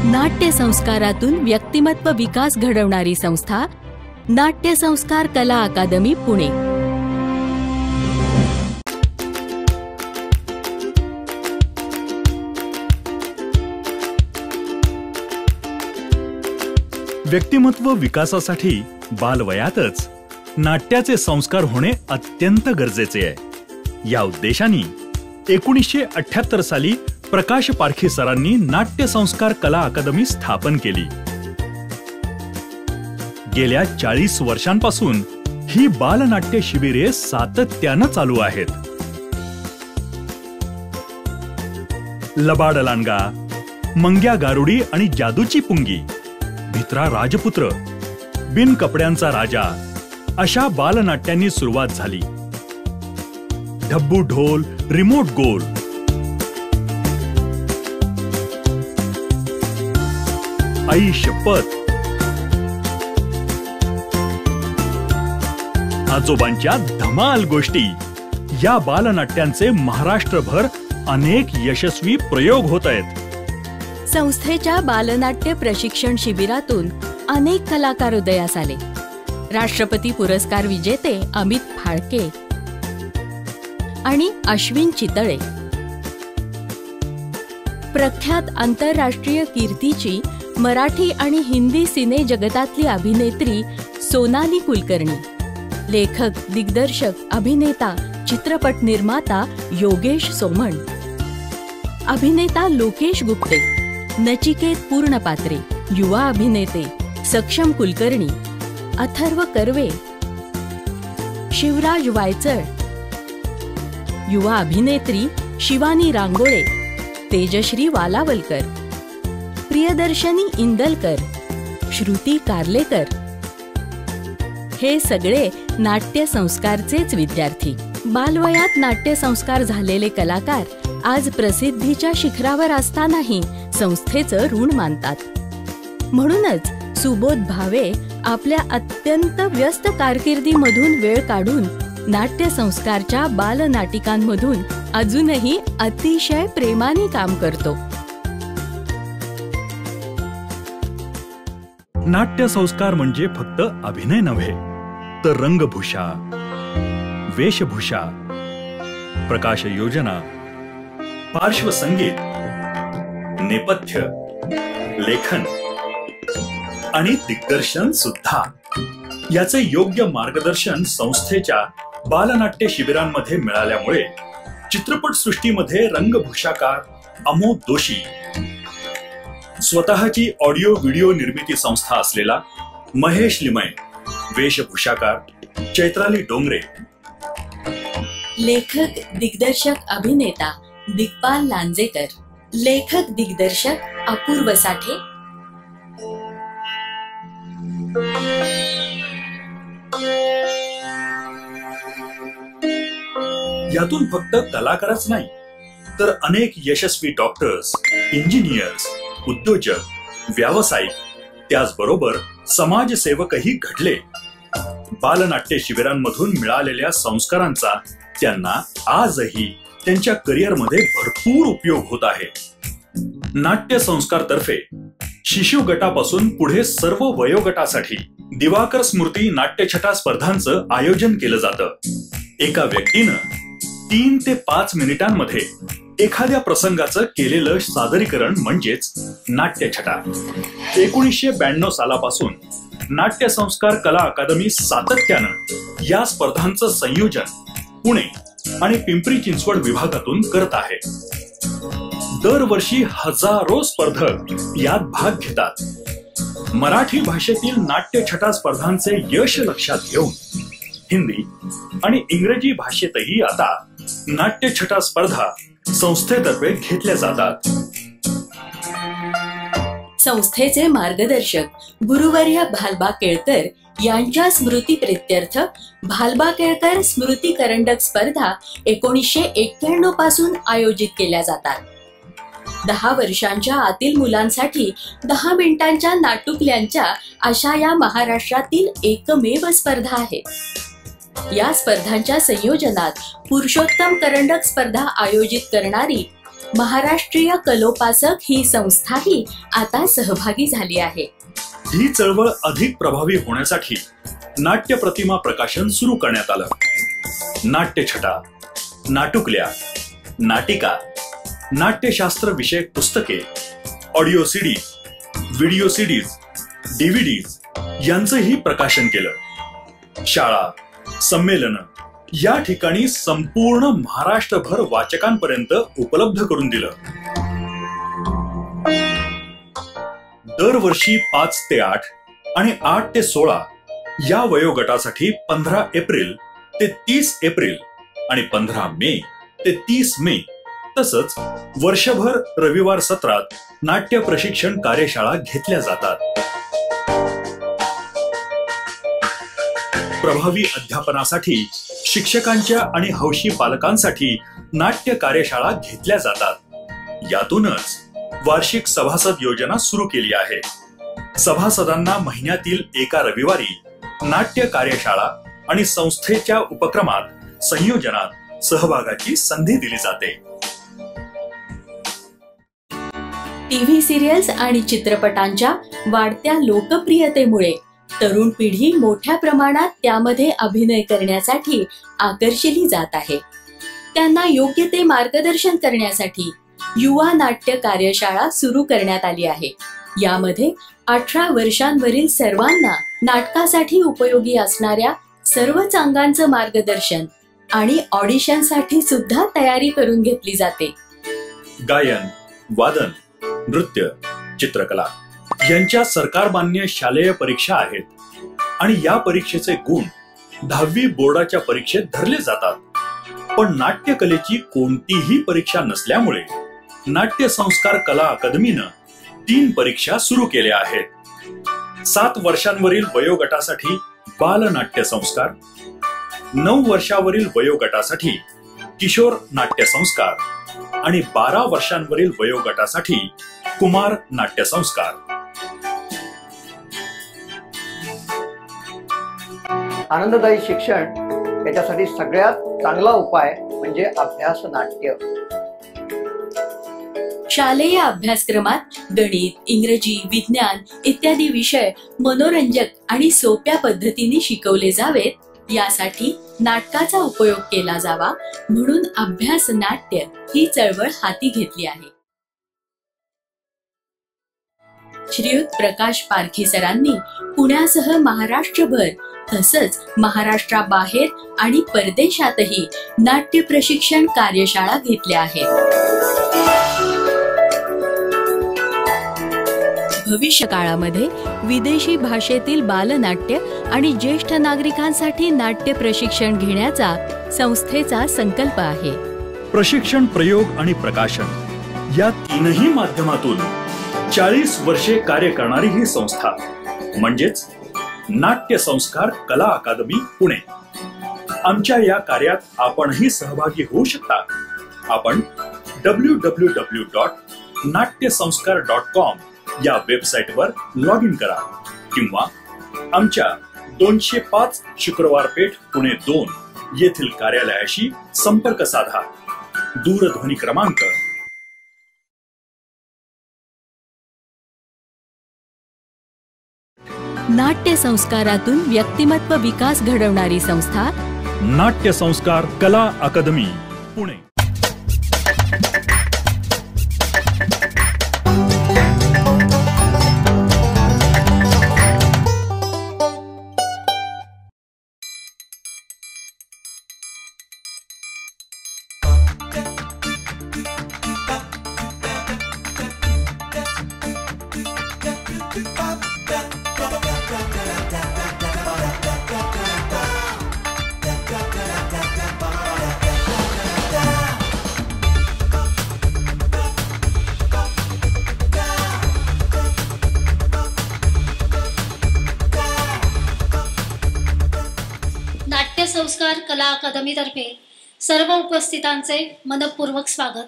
नाट्य संस्कारातून व्यक्तिमत्व विकास घडवणारी संस्था नाट्य संस्कार कला अकादमी पुणे. व्यक्तिमत्व विकासासाठी बालवयातच नाट्याचे संस्कार होणे अत्यंत गरजेचे आहे. या उद्देशाने 1978 साली प्रकाश पारखी सरांनी नाट्य संस्कार कला अकादमी स्थापन केली. गेल्या 40 वर्षांपासून ही बालनाट्य शिबिरे सातत्यानं चालू आहेत. लबाड लांडगा, मंग्या गारुडी आणि जादूची पुंगी, भित्रा राजपुत्र, बिन कपड्यांचा राजा अशा बालनाट्यांनी सुरुवात झाली. ढब्बू ढोल, रिमोट गोल, आई शपथ, आजोबांच्या धमाल गोष्टी या बालनाट्यांचे महाराष्ट्रभर अनेक यशस्वी प्रयोग होत आहेत. संस्थेच्या बालनाट्य प्रशिक्षण शिबिरातून अनेक कलाकार उदयास आले. राष्ट्रपती पुरस्कार विजेते अमित फाळके आणि अश्विन चितळे, प्रख्यात आंतरराष्ट्रीय कीर्तीची मराठी आणि हिंदी सिने जगतातली अभिनेत्री सोनाली कुलकर्णी, लेखक, दिग्दर्शक, अभिनेता, चित्रपट निर्माता योगेश सोमण, अभिनेता लोकेश गुप्ते, नचिकेत पूर्णपात्रे, युवा अभिनेते सक्षम कुलकर्णी, अथर्व कर्वे, शिवराज वायचळ, युवा अभिनेत्री शिवानी रांगोळे, तेजश्री वालावलकर, प्रियदर्शनी इंदलकर, श्रुती कार्लेकर हे सगळे नाट्य संस्कारचेच विद्यार्थी. बालवयात नाट्य संस्कार झालेले कलाकार आज प्रसिद्धीच्या शिखरावर असतानाही संस्थेचं ऋण मानतात. म्हणूनच सुबोध भावे आपल्या अत्यंत व्यस्त कारकिर्दीमधून वेळ काढून नाट्य संस्कारच्या बालनाटिकांमधून अजूनही अतिशय प्रेमाने काम करतो. नाट्य संस्कार म्हणजे फक्त अभिनय नव्हे, तर रंगभूषा, वेशभूषा, प्रकाश योजना, पार्श्वसंगीत, नेपथ्य, लेखन आणि दिग्दर्शन सुद्धा. याचे योग्य मार्गदर्शन संस्थेच्या बालनाट्य शिबिरांमध्ये मिळाल्यामुळे चित्रपट सृष्टीमध्ये रंगभूषाकार अमोद दोशी, स्वतःची ऑडिओ व्हिडिओ निर्मिती संस्था असलेला महेश लिमय, वेशभूषाकार चैत्राली डोंगरे, लेखक, दिग्दर्शक, अभिनेता दिग्पाल लांजेकर, लेखक, दिग्दर्शक अपूर्व साठे, यातून फक्त कलाकारच नाही, तर अनेक यशस्वी डॉक्टर्स, इंजिनियर्स, उद्योजक, व्यावसायिक, त्याचबरोबर समाजसेवकही घडले. बालनाट्य शिबिरांमधून मिळालेल्या संस्कारांचा त्यांना आजही त्यांच्या करिअरमध्ये भरपूर उपयोग होत आहे. नाट्य संस्कार तर्फे शिशु गटापासून पुढे सर्व वयोगटासाठी दिवाकर स्मृती नाट्यछटा स्पर्धांचं आयोजन केलं जातं. एका व्यक्तीनं 3 ते 5 मिनिटांमध्ये एखाद्या प्रसंगाचं केलेलं सादरीकरण म्हणजेच नाट्यछटा. 1992 सालापासून नाट्य संस्कार कला अकादमी सातत्यानं या स्पर्धांचं संयोजन पुणे आणि पिंपरी चिंचवड विभागातून करत आहे. दरवर्षी हजारो स्पर्धक यात भाग घेतात. मराठी भाषेतील नाट्यछटा स्पर्धांचे यश लक्षात घेऊन हिंदी आणि इंग्रजी भाषेतही आता नाट्यछटा स्पर्धा संस्थेतर्फे घेतल्या जातात. संस्थेचे मार्गदर्शक गुरुवर्य भालबा केळकर यांच्या स्मृती प्रित्यर्थ भालबा केळकर स्मृती करंडक स्पर्धा 1991 पासून आयोजित केल्या जातात. 10 वर्षांच्या आतील मुलांसाठी 10 मिनिटांच्या नाटुकल्यांच्या अशा या महाराष्ट्रातील एकमेव स्पर्धा आहेत. या स्पर्धांच्या संयोजनात पुरुषोत्तम करंडक स्पर्धा आयोजित करणारी महाराष्ट्रीय कलोपासक ही संस्थाही आता सहभागी झाली आहे. ही चळवळ अधिक प्रभावी होण्यासाठी नाट्य प्रतिमा प्रकाशन सुरू करण्यात आलं. नाट्यछटा, नाटुकल्या, नाटिका, नाट्यशास्त्र विषयक पुस्तके, audio CDs, video CDs, DVDs यांचंही प्रकाशन केलं. शाळा, संमेलनं या ठिकाणी संपूर्ण महाराष्ट्रभर वाचकांपर्यंत उपलब्ध करून दिलं. दरवर्षी 5 ते 8 आणि 8 ते 16 या वयोगटासाठी 15 एप्रिल ते 30 एप्रिल आणि 15 मे ते 30 मे तसंच वर्षभर रविवार सत्रात नाट्य प्रशिक्षण कार्यशाळा घेतल्या जातात. प्रभावी अध्यापनासाठी शिक्षकांच्या आणि हौशी पालकांसाठी नाट्य कार्यशाळा घेतल्या जातात. यातूनच वार्षिक सभासद योजना सुरू केली आहे. सभासदांना महिन्यातील एका रविवारी नाट्य कार्यशाळा आणि संस्थेच्या उपक्रमात संयोजनात सहभागाची संधी दिली जाते. टीव्ही सिरियल्स आणि चित्रपटांच्या वाढत्या लोकप्रियतेमुळे तरुण पिढी मोठ्या प्रमाणात त्यामध्ये अभिनय करण्यासाठी आकर्षिली जात आहे. त्यांना योग्य ते मार्गदर्शन करण्यासाठी युवा नाट्य कार्यशाळा सुरू करण्यात आली आहे. यामध्ये 18 वर्षांवरील सर्वांना नाटकासाठी उपयोगी असणाऱ्या सर्वच अंगांचं मार्गदर्शन आणि ऑडिशनसाठी सुद्धा तयारी करून घेतली जाते. गायन, वादन, नृत्य, चित्रकला यांच्या सरकारमान्य शालेय परीक्षा आहेत आणि या परीक्षेचे गुण 10वी बोर्डाच्या परीक्षेत धरले जातात. पण नाट्यकलेची कोणतीही परीक्षा नसल्यामुळे नाट्य संस्कार कला अकादमीनं 3 परीक्षा सुरू केल्या आहेत. 7 वर्षांवरील वयोगटासाठी बाल नाट्य संस्कार, 9 वर्षावरील वयोगटासाठी किशोर नाट्य संस्कार आणि 12 वर्षांवरील वयोगटासाठी कुमार नाट्य संस्कार. आनंददायी शिक्षण याच्यासाठी सगळ्यात चांगला उपाय म्हणजे अभ्यास नाट्य. शालेय अभ्यासक्रमात गणित, इंग्रजी, विज्ञान इत्यादी विषय मनोरंजक आणि सोप्या पद्धतीने शिकवले जावेत यासाठी नाटकाचा उपयोग केला जावा म्हणून अभ्यास नाट्य ही चळवळ हाती घेतली आहे. श्रीयुत प्रकाश पारखी सरांनी पुण्यासह महाराष्ट्रभर तसंच महाराष्ट्राबाहेर आणि परदेशातही नाट्य प्रशिक्षण कार्यशाळा घेतल्या आहेत. भविष्य काळामध्ये विदेशी भाषेतील बालनाट्य आणि ज्येष्ठ नागरिकांसाठी नाट्य प्रशिक्षण घेण्याचा संस्थेचा संकल्प आहे. प्रशिक्षण, प्रयोग आणि प्रकाशन या तीनही माध्यमातून 40 वर्षे कार्य करणारी ही संस्था म्हणजेच नाट्य संस्कार कला अकादमी पुणे. आमच्या या कार्यात आपणही सहभागी होऊ शकता. आपण www.natyasanskar.com या वेबसाईटवर लॉग इन करा किंवा आमच्या 205 शुक्रवार पेठ पुणे 2 येथील कार्यालयाशी संपर्क साधा. दूरध्वनी क्रमांक नाट्य संस्कारातून व्यक्तिमत्व विकास घडवणारी संस्था नाट्य संस्कार कला अकादमी पुणे. नाट्य संस्कार कला अकादमीतर्फे सर्व उपस्थितांचे मनपूर्वक स्वागत.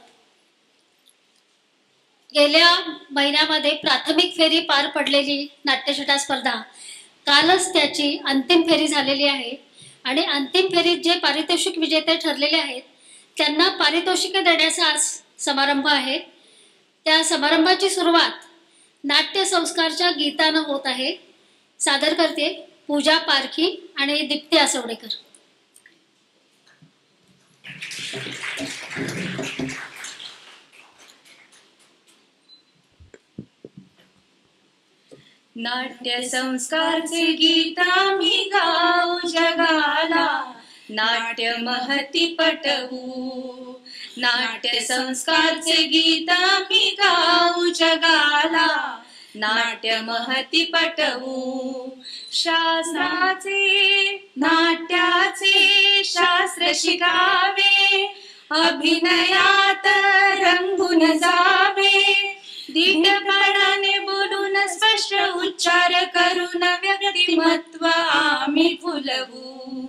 गेल्या महिन्यामध्ये प्राथमिक फेरी पार पडलेली नाट्यछटा स्पर्धा कालच त्याची अंतिम फेरी झालेली आहे आणि अंतिम फेरीत जे पारितोषिक विजेते ठरलेले आहेत त्यांना पारितोषिके देण्याचा आज समारंभ आहे. त्या समारंभाची सुरुवात नाट्य संस्कारच्या गीतानं होत आहे. सादर करते पूजा पारखी आणि दीप्ती आसवडेकर. नाट्य संस्कारचे गीत आम्ही गाऊ जगाला, नाट्य महती पटवू. नाट्य संस्कारचे गीत आम्ही गाऊ जगाला, नाट्य महती पटवू. शास्त्राचे नाट्याचे शास्त्र शिकावे, अभिनयात रंगून जावे. धीटपणाने बोलून स्पष्ट उच्चार करून व्यक्तिमत्व आम्ही फुलवू.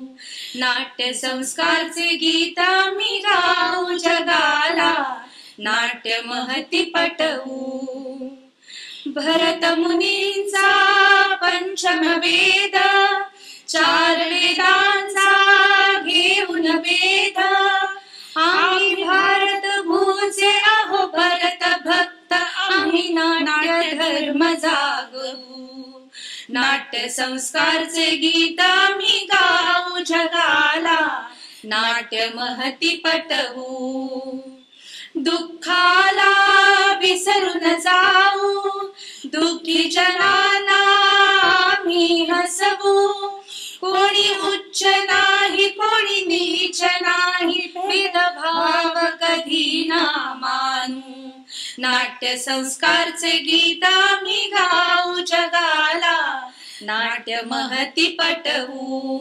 नाट्य संस्कारचे गीत आम्ही गाऊ जगाला, नाट्य महती पटवू. भरत मुनींचा पंचम वेद, चार वेदांचा घेऊन वेद. आम्ही भारत भूचे आहो भरत भक्त, आम्ही नाट्य धर्म जागवू. नाट्य संस्कारचे गीत आम्ही गाऊ जगाला, नाट्य महती पटवू. दुःखाला विसरून जाऊ, दुःखी जनांना आम्ही हसवू. कोणी उच्च नाही कोणी नीच नाही, भेदभाव कधी ना मानू. नाट्य संस्कारचे गीत आम्ही गाऊ जगाला, नाट्य महती पटवू.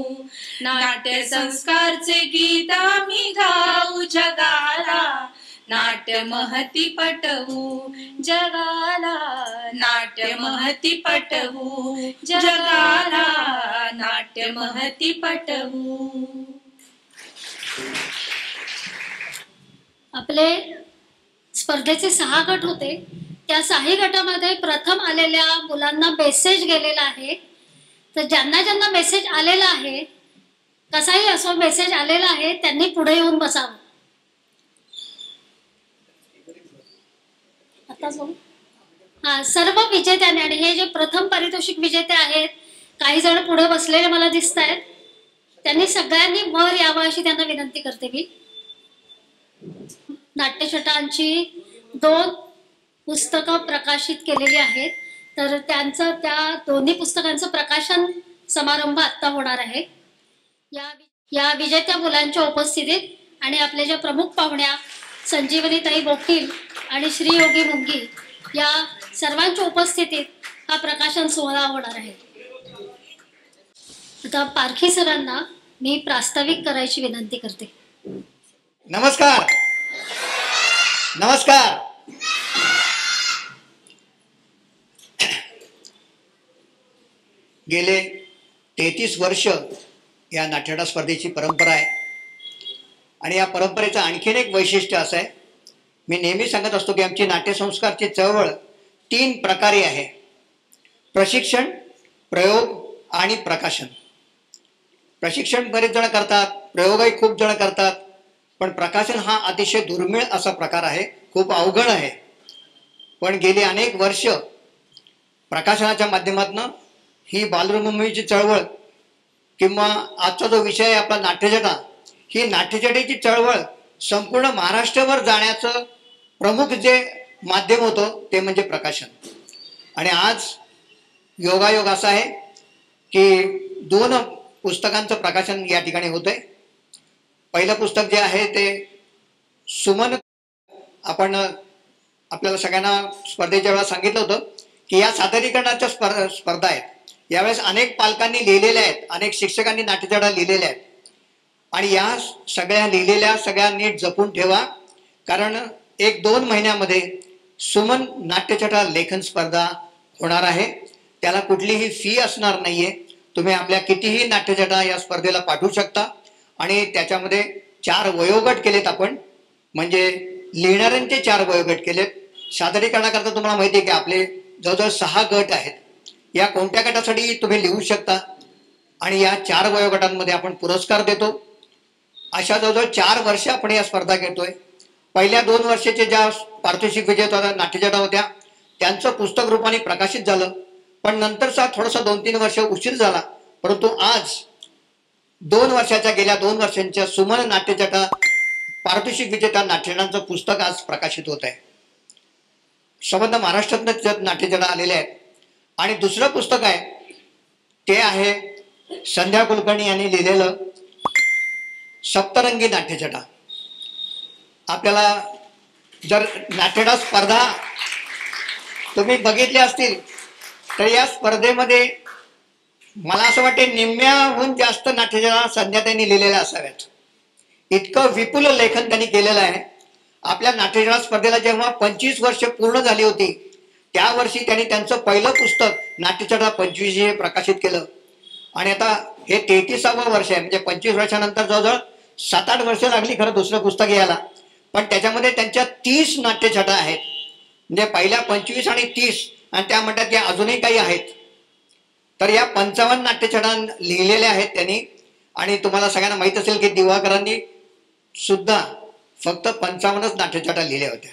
नाट्य संस्कारचे गीत आम्ही गाऊ जगाला, नाट्य महती पटवू जगाला. नाट्य महती पटवू जगाला, नाट्य महती पटवू. आपले स्पर्धेचे 6 गट होते. त्या 6 गटामध्ये प्रथम आलेल्या मुलांना मेसेज गेलेला आहे. तर ज्यांना ज्यांना मेसेज आलेला आहे, कसाही असो मेसेज आलेला आहे, त्यांनी पुढे येऊन बसावं. हा, सर्व विजेत्याने, आणि हे जे प्रथम पारितोषिक विजेते आहेत, काही जण पुढे बसलेले मला दिसत आहेत, त्यांनी सगळ्यांनी वर यावं अशी त्यांना विनंती करते मी. नाट्यछटांची 2 पुस्तकं प्रकाशित केलेली आहेत. तर त्यांचं त्या दोन्ही पुस्तकांचं प्रकाशन समारंभ आत्ता होणार आहे. या विजेत्या मुलांच्या उपस्थितीत आणि आपले ज्या प्रमुख पाहुण्या संजीवनीताई बोकील आणि श्री योगी मुंगी या सर्वांच्या उपस्थितीत हा प्रकाशन सोहळा होणार आहे. आता पारखी सरांना मी प्रास्ताविक करायची विनंती करते. नमस्कार. नमस्कार. गेले 33 वर्ष या नाट्यछटा स्पर्धेची परंपरा आहे. आणि या परंपरेचं आणखीन एक वैशिष्ट्य असं आहे, मी नेहमी सांगत असतो की आमची नाट्यसंस्कारची चळवळ 3 प्रकारे आहे: प्रशिक्षण, प्रयोग आणि प्रकाशन. प्रशिक्षण बरेच जण करतात, प्रयोगही खूप जण करतात, पण प्रकाशन हा अतिशय दुर्मिळ असा प्रकार आहे, खूप अवघड आहे. पण गेली अनेक वर्ष प्रकाशनाच्या माध्यमातून ही बालरंगभूमीची चळवळ किंवा आजचा जो विषय आहे आपला नाट्यछटा, ही नाट्यछटेची चळवळ संपूर्ण महाराष्ट्रभर जाण्याचं प्रमुख जे माध्यम होतं ते म्हणजे प्रकाशन. आणि आज योगायोग असा आहे की 2 पुस्तकांचं प्रकाशन या ठिकाणी होतंय. पहिलं पुस्तक जे आहे ते सुमन, आपण आपल्याला सगळ्यांना स्पर्धेच्या वेळेला सांगितलं होतं की या सादरीकरणाच्या स्पर्धा आहेत. यावेळेस अनेक पालकांनी लिहिलेल्या आहेत, अनेक शिक्षकांनी नाट्यछटा लिहिलेल्या आहेत. आणि या सगळ्या लिहिलेल्या सगळ्या नीट जपून ठेवा, कारण 1-2 महिन्यामध्ये सुमन नाट्यछटा लेखन स्पर्धा होणार आहे. त्याला कुठलीही फी असणार नाहीये. तुम्ही आपल्या कितीही नाट्यछटा या स्पर्धेला पाठवू शकता. आणि त्याच्यामध्ये 4 वयोगट केलेत आपण, म्हणजे लिहिणाऱ्यांचे 4 वयोगट केलेत. सादरीकरणाकरता तुम्हाला माहिती आहे की आपले जवळजवळ 6 गट आहेत. या कोणत्या गटासाठी तुम्ही लिहू शकता आणि या 4 वयोगटांमध्ये आपण पुरस्कार देतो. अशा जवळजवळ 4 वर्ष आपण या स्पर्धा घेतोय. पहिल्या 2 वर्षाचे ज्या पारितोषिक विजेत्या नाट्यछटा होत्या त्यांचं पुस्तक रूपाने प्रकाशित झालं, पण नंतरचा थोडासा 2-3 वर्ष उशीर झाला, परंतु आज 2 वर्षाच्या गेल्या 2 वर्षांच्या सुमन नाट्यछटा पारितोषिक विजेत्या नाट्यछटांचं पुस्तक आज प्रकाशित होत आहे. संबंध महाराष्ट्रातनं नाट्यछटा आलेले आहेत. आणि दुसरं पुस्तक आहे ते आहे संध्या कुलकर्णी यांनी लिहिलेलं सप्तरंगी नाट्यछटा. आपल्याला जर नाट्यछटा स्पर्धा तुम्ही बघितल्या असतील तर या स्पर्धेमध्ये मला असं वाटते निम्म्याहून जास्त नाट्यछटा संध्या त्यांनी लिहिलेल्या असाव्यात. इतकं विपुल लेखन त्यांनी केलेलं आहे. आपल्या नाट्यछटा स्पर्धेला जेव्हा 25 वर्ष पूर्ण झाली होती त्या वर्षी त्यांनी त्यांचं पहिलं पुस्तक नाट्यछटा 25 हे प्रकाशित केलं. आणि आता हे 33वं वर्ष आहे, म्हणजे 25 वर्षानंतर जवळजवळ 7-8 वर्ष लागली खरं दुसरं पुस्तक यायला. पण त्याच्यामध्ये त्यांच्या 30 नाट्यछटा आहेत. म्हणजे पहिल्या 25 आणि 30 आणि त्या म्हणतात की अजूनही काही आहेत. तर या 55 नाट्यछटा लिहिलेल्या आहेत त्यांनी. आणि तुम्हाला सगळ्यांना माहीत असेल की दिवाकरांनी सुद्धा फक्त 55च नाट्यछटा लिहिल्या होत्या.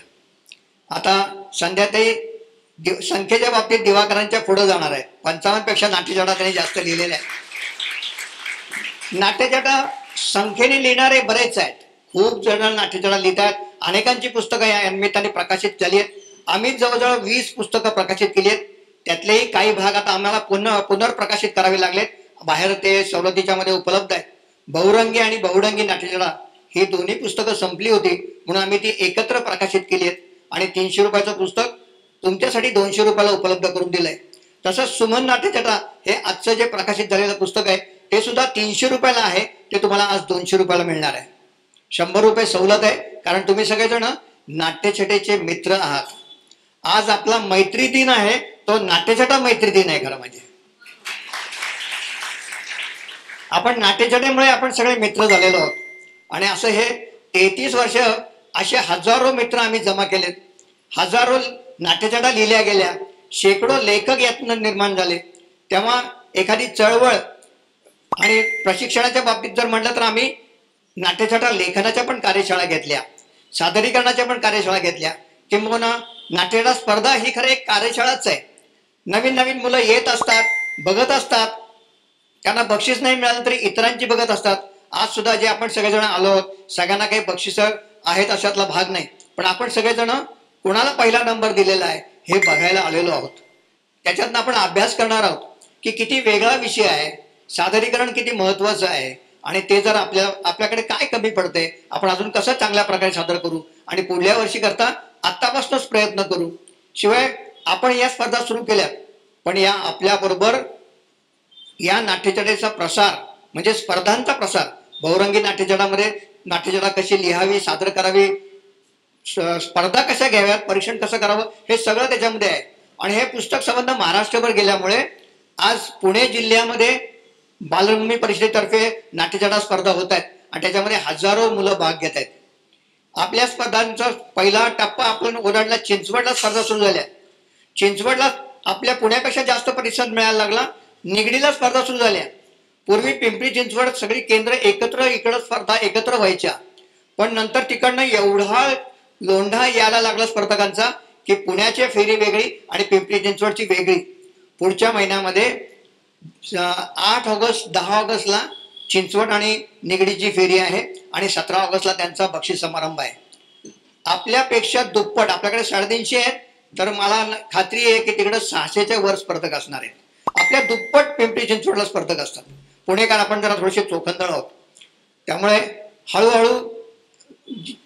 आता संध्याताई संख्येच्या बाबतीत दिवाकरांच्या पुढे जाणार आहे. 55 पेक्षा नाट्यछटा त्यांनी जास्त लिहिलेल्या आहेत. नाट्यछटा संख्येने लिहिणारे बरेच आहेत. खूप जण नाट्यछटा लिहितात. अनेकांची पुस्तकं या निमित्ताने प्रकाशित झाली आहेत. आम्ही जवळजवळ 20 पुस्तकं प्रकाशित केली आहेत. त्यातलेही काही भाग आता आम्हाला पुनर्प्रकाशित करावे लागलेत. बाहेर ते सवलतीच्या मध्ये उपलब्ध आहेत. बहुरंगी आणि बहुडंगी नाट्यछटा ही दोन्ही पुस्तकं संपली होती म्हणून आम्ही ती एकत्र प्रकाशित केली आहेत. आणि 300 रुपयाचं पुस्तक तुमच्यासाठी 200 रुपयाला उपलब्ध करून दिलंय. तसंच सुमन नाट्यछटा हे आजचं जे प्रकाशित झालेलं पुस्तक आहे ते सुद्धा 300 रुपयाला आहे. ते तुम्हाला आज 200 रुपयाला मिळणार आहे. 100 रुपये सवलत आहे, कारण तुम्ही सगळेजण नाट्यछटेचे मित्र आहात. आज आपला मैत्री दिन आहे, तो नाट्यछटा मैत्री दिन आहे. खरं म्हणजे आपण नाट्यछटेमुळे आपण सगळे मित्र झालेलो आहोत. आणि असं हे 33 वर्ष असे हजारो मित्र आम्ही जमा केलेत. हजारो नाट्यछटा लिहिल्या गेल्या. शेकडो लेखक यातून निर्माण झाले. तेव्हा एखादी चळवळ आणि प्रशिक्षणाच्या बाबतीत जर म्हटलं तर आम्ही नाट्यछटा लेखनाच्या पण कार्यशाळा घेतल्या, सादरीकरणाच्या पण कार्यशाळा घेतल्या. किंबहुना नाट्यछटा स्पर्धा ही खरं एक कार्यशाळाच आहे. नवीन नवीन मुलं येत असतात, बघत असतात. त्यांना बक्षीस नाही मिळालं तरी इतरांची बघत असतात. आज सुद्धा जे आपण सगळेजण आलो आहोत सगळ्यांना काही बक्षिसं आहेत अशातला भाग नाही, पण आपण सगळेजण कोणाला पहिला नंबर दिलेला आहे हे बघायला आलेलो आहोत. त्याच्यातनं आपण अभ्यास करणार आहोत की किती वेगळा विषय आहे, सादरीकरण किती महत्वाचं आहे आणि ते जर आपल्याकडे काय कमी पडते, आपण अजून कसं चांगल्या प्रकारे सादर करू आणि पुढल्या वर्षी करता आत्तापासूनच प्रयत्न करू. शिवाय आपण या स्पर्धा सुरू केल्या, पण या आपल्याबरोबर या नाट्यछटेचा प्रसार म्हणजे स्पर्धांचा प्रसार, बहुरंगी नाट्यछटामध्ये नाट्यछटा कशी लिहावी, सादर करावी, स्पर्धा कशा घ्याव्यात, परीक्षण कसं करावं, हे सगळं त्याच्यामध्ये आहे. आणि हे पुस्तक संबंध महाराष्ट्रभर गेल्यामुळे आज पुणे जिल्ह्यामध्ये बालरंगभूमी परिषदेतर्फे नाट्यछटा स्पर्धा होत आहेत आणि त्याच्यामध्ये हजारो मुलं भाग घेत आहेत. आपल्या स्पर्धांचा पहिला टप्पा आपण ओलांडला. चिंचवडला स्पर्धा सुरू झाल्या. चिंचवडला आपल्या पुण्यापेक्षा जास्त प्रतिसाद मिळायला लागला. निगडीला स्पर्धा सुरू झाल्या. पूर्वी पिंपरी चिंचवड सगळी केंद्र एकत्र इकडं स्पर्धा एकत्र व्हायच्या, पण नंतर तिकडनं एवढा लोंढा यायला लागला स्पर्धकांचा की पुण्याची फेरी वेगळी आणि पिंपरी चिंचवडची वेगळी. पुढच्या महिन्यामध्ये 8 ऑगस्ट 10 ऑगस्टला चिंचवड आणि निगडीची फेरी आहे आणि 17 ऑगस्टला त्यांचा बक्षीस समारंभ आहे. आपल्यापेक्षा दुप्पट, आपल्याकडे 350 आहेत तर मला खात्री आहे की तिकडे 600च्या वर स्पर्धक असणार आहेत. आपल्या दुप्पट पिंपरी चिंचवडला स्पर्धक असतात. पुणेकर आपण जरा थोडेसे चोखंदळ आहोत. त्यामुळे हळूहळू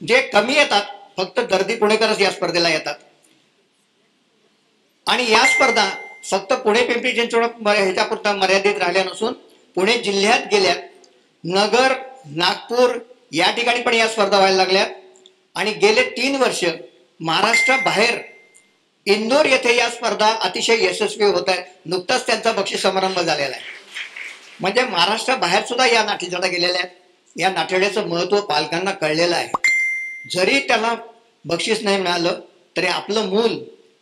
जे कमी येतात फक्त दर्दी पुणेकरच या स्पर्धेला येतात. आणि या स्पर्धा फक्त पुणे पिंपरी चिंचवड ह्याच्यापुरता मर्यादित राहिल्या नसून पुणे जिल्ह्यात गेल्यात. नगर, नागपूर या ठिकाणी पण या स्पर्धा व्हायला लागल्यात. आणि गेले 3 वर्ष महाराष्ट्राबाहेर इंदोर येथे या स्पर्धा अतिशय यशस्वी होत आहेत. नुकताच त्यांचा बक्षीस समारंभ झालेला आहे. म्हणजे महाराष्ट्राबाहेर सुद्धा या नाट्यछटा गेलेल्या आहेत. या नाट्यछटेचं महत्व पालकांना कळलेलं आहे. जरी त्याला बक्षीस नाही मिळालं तरी आपलं मूल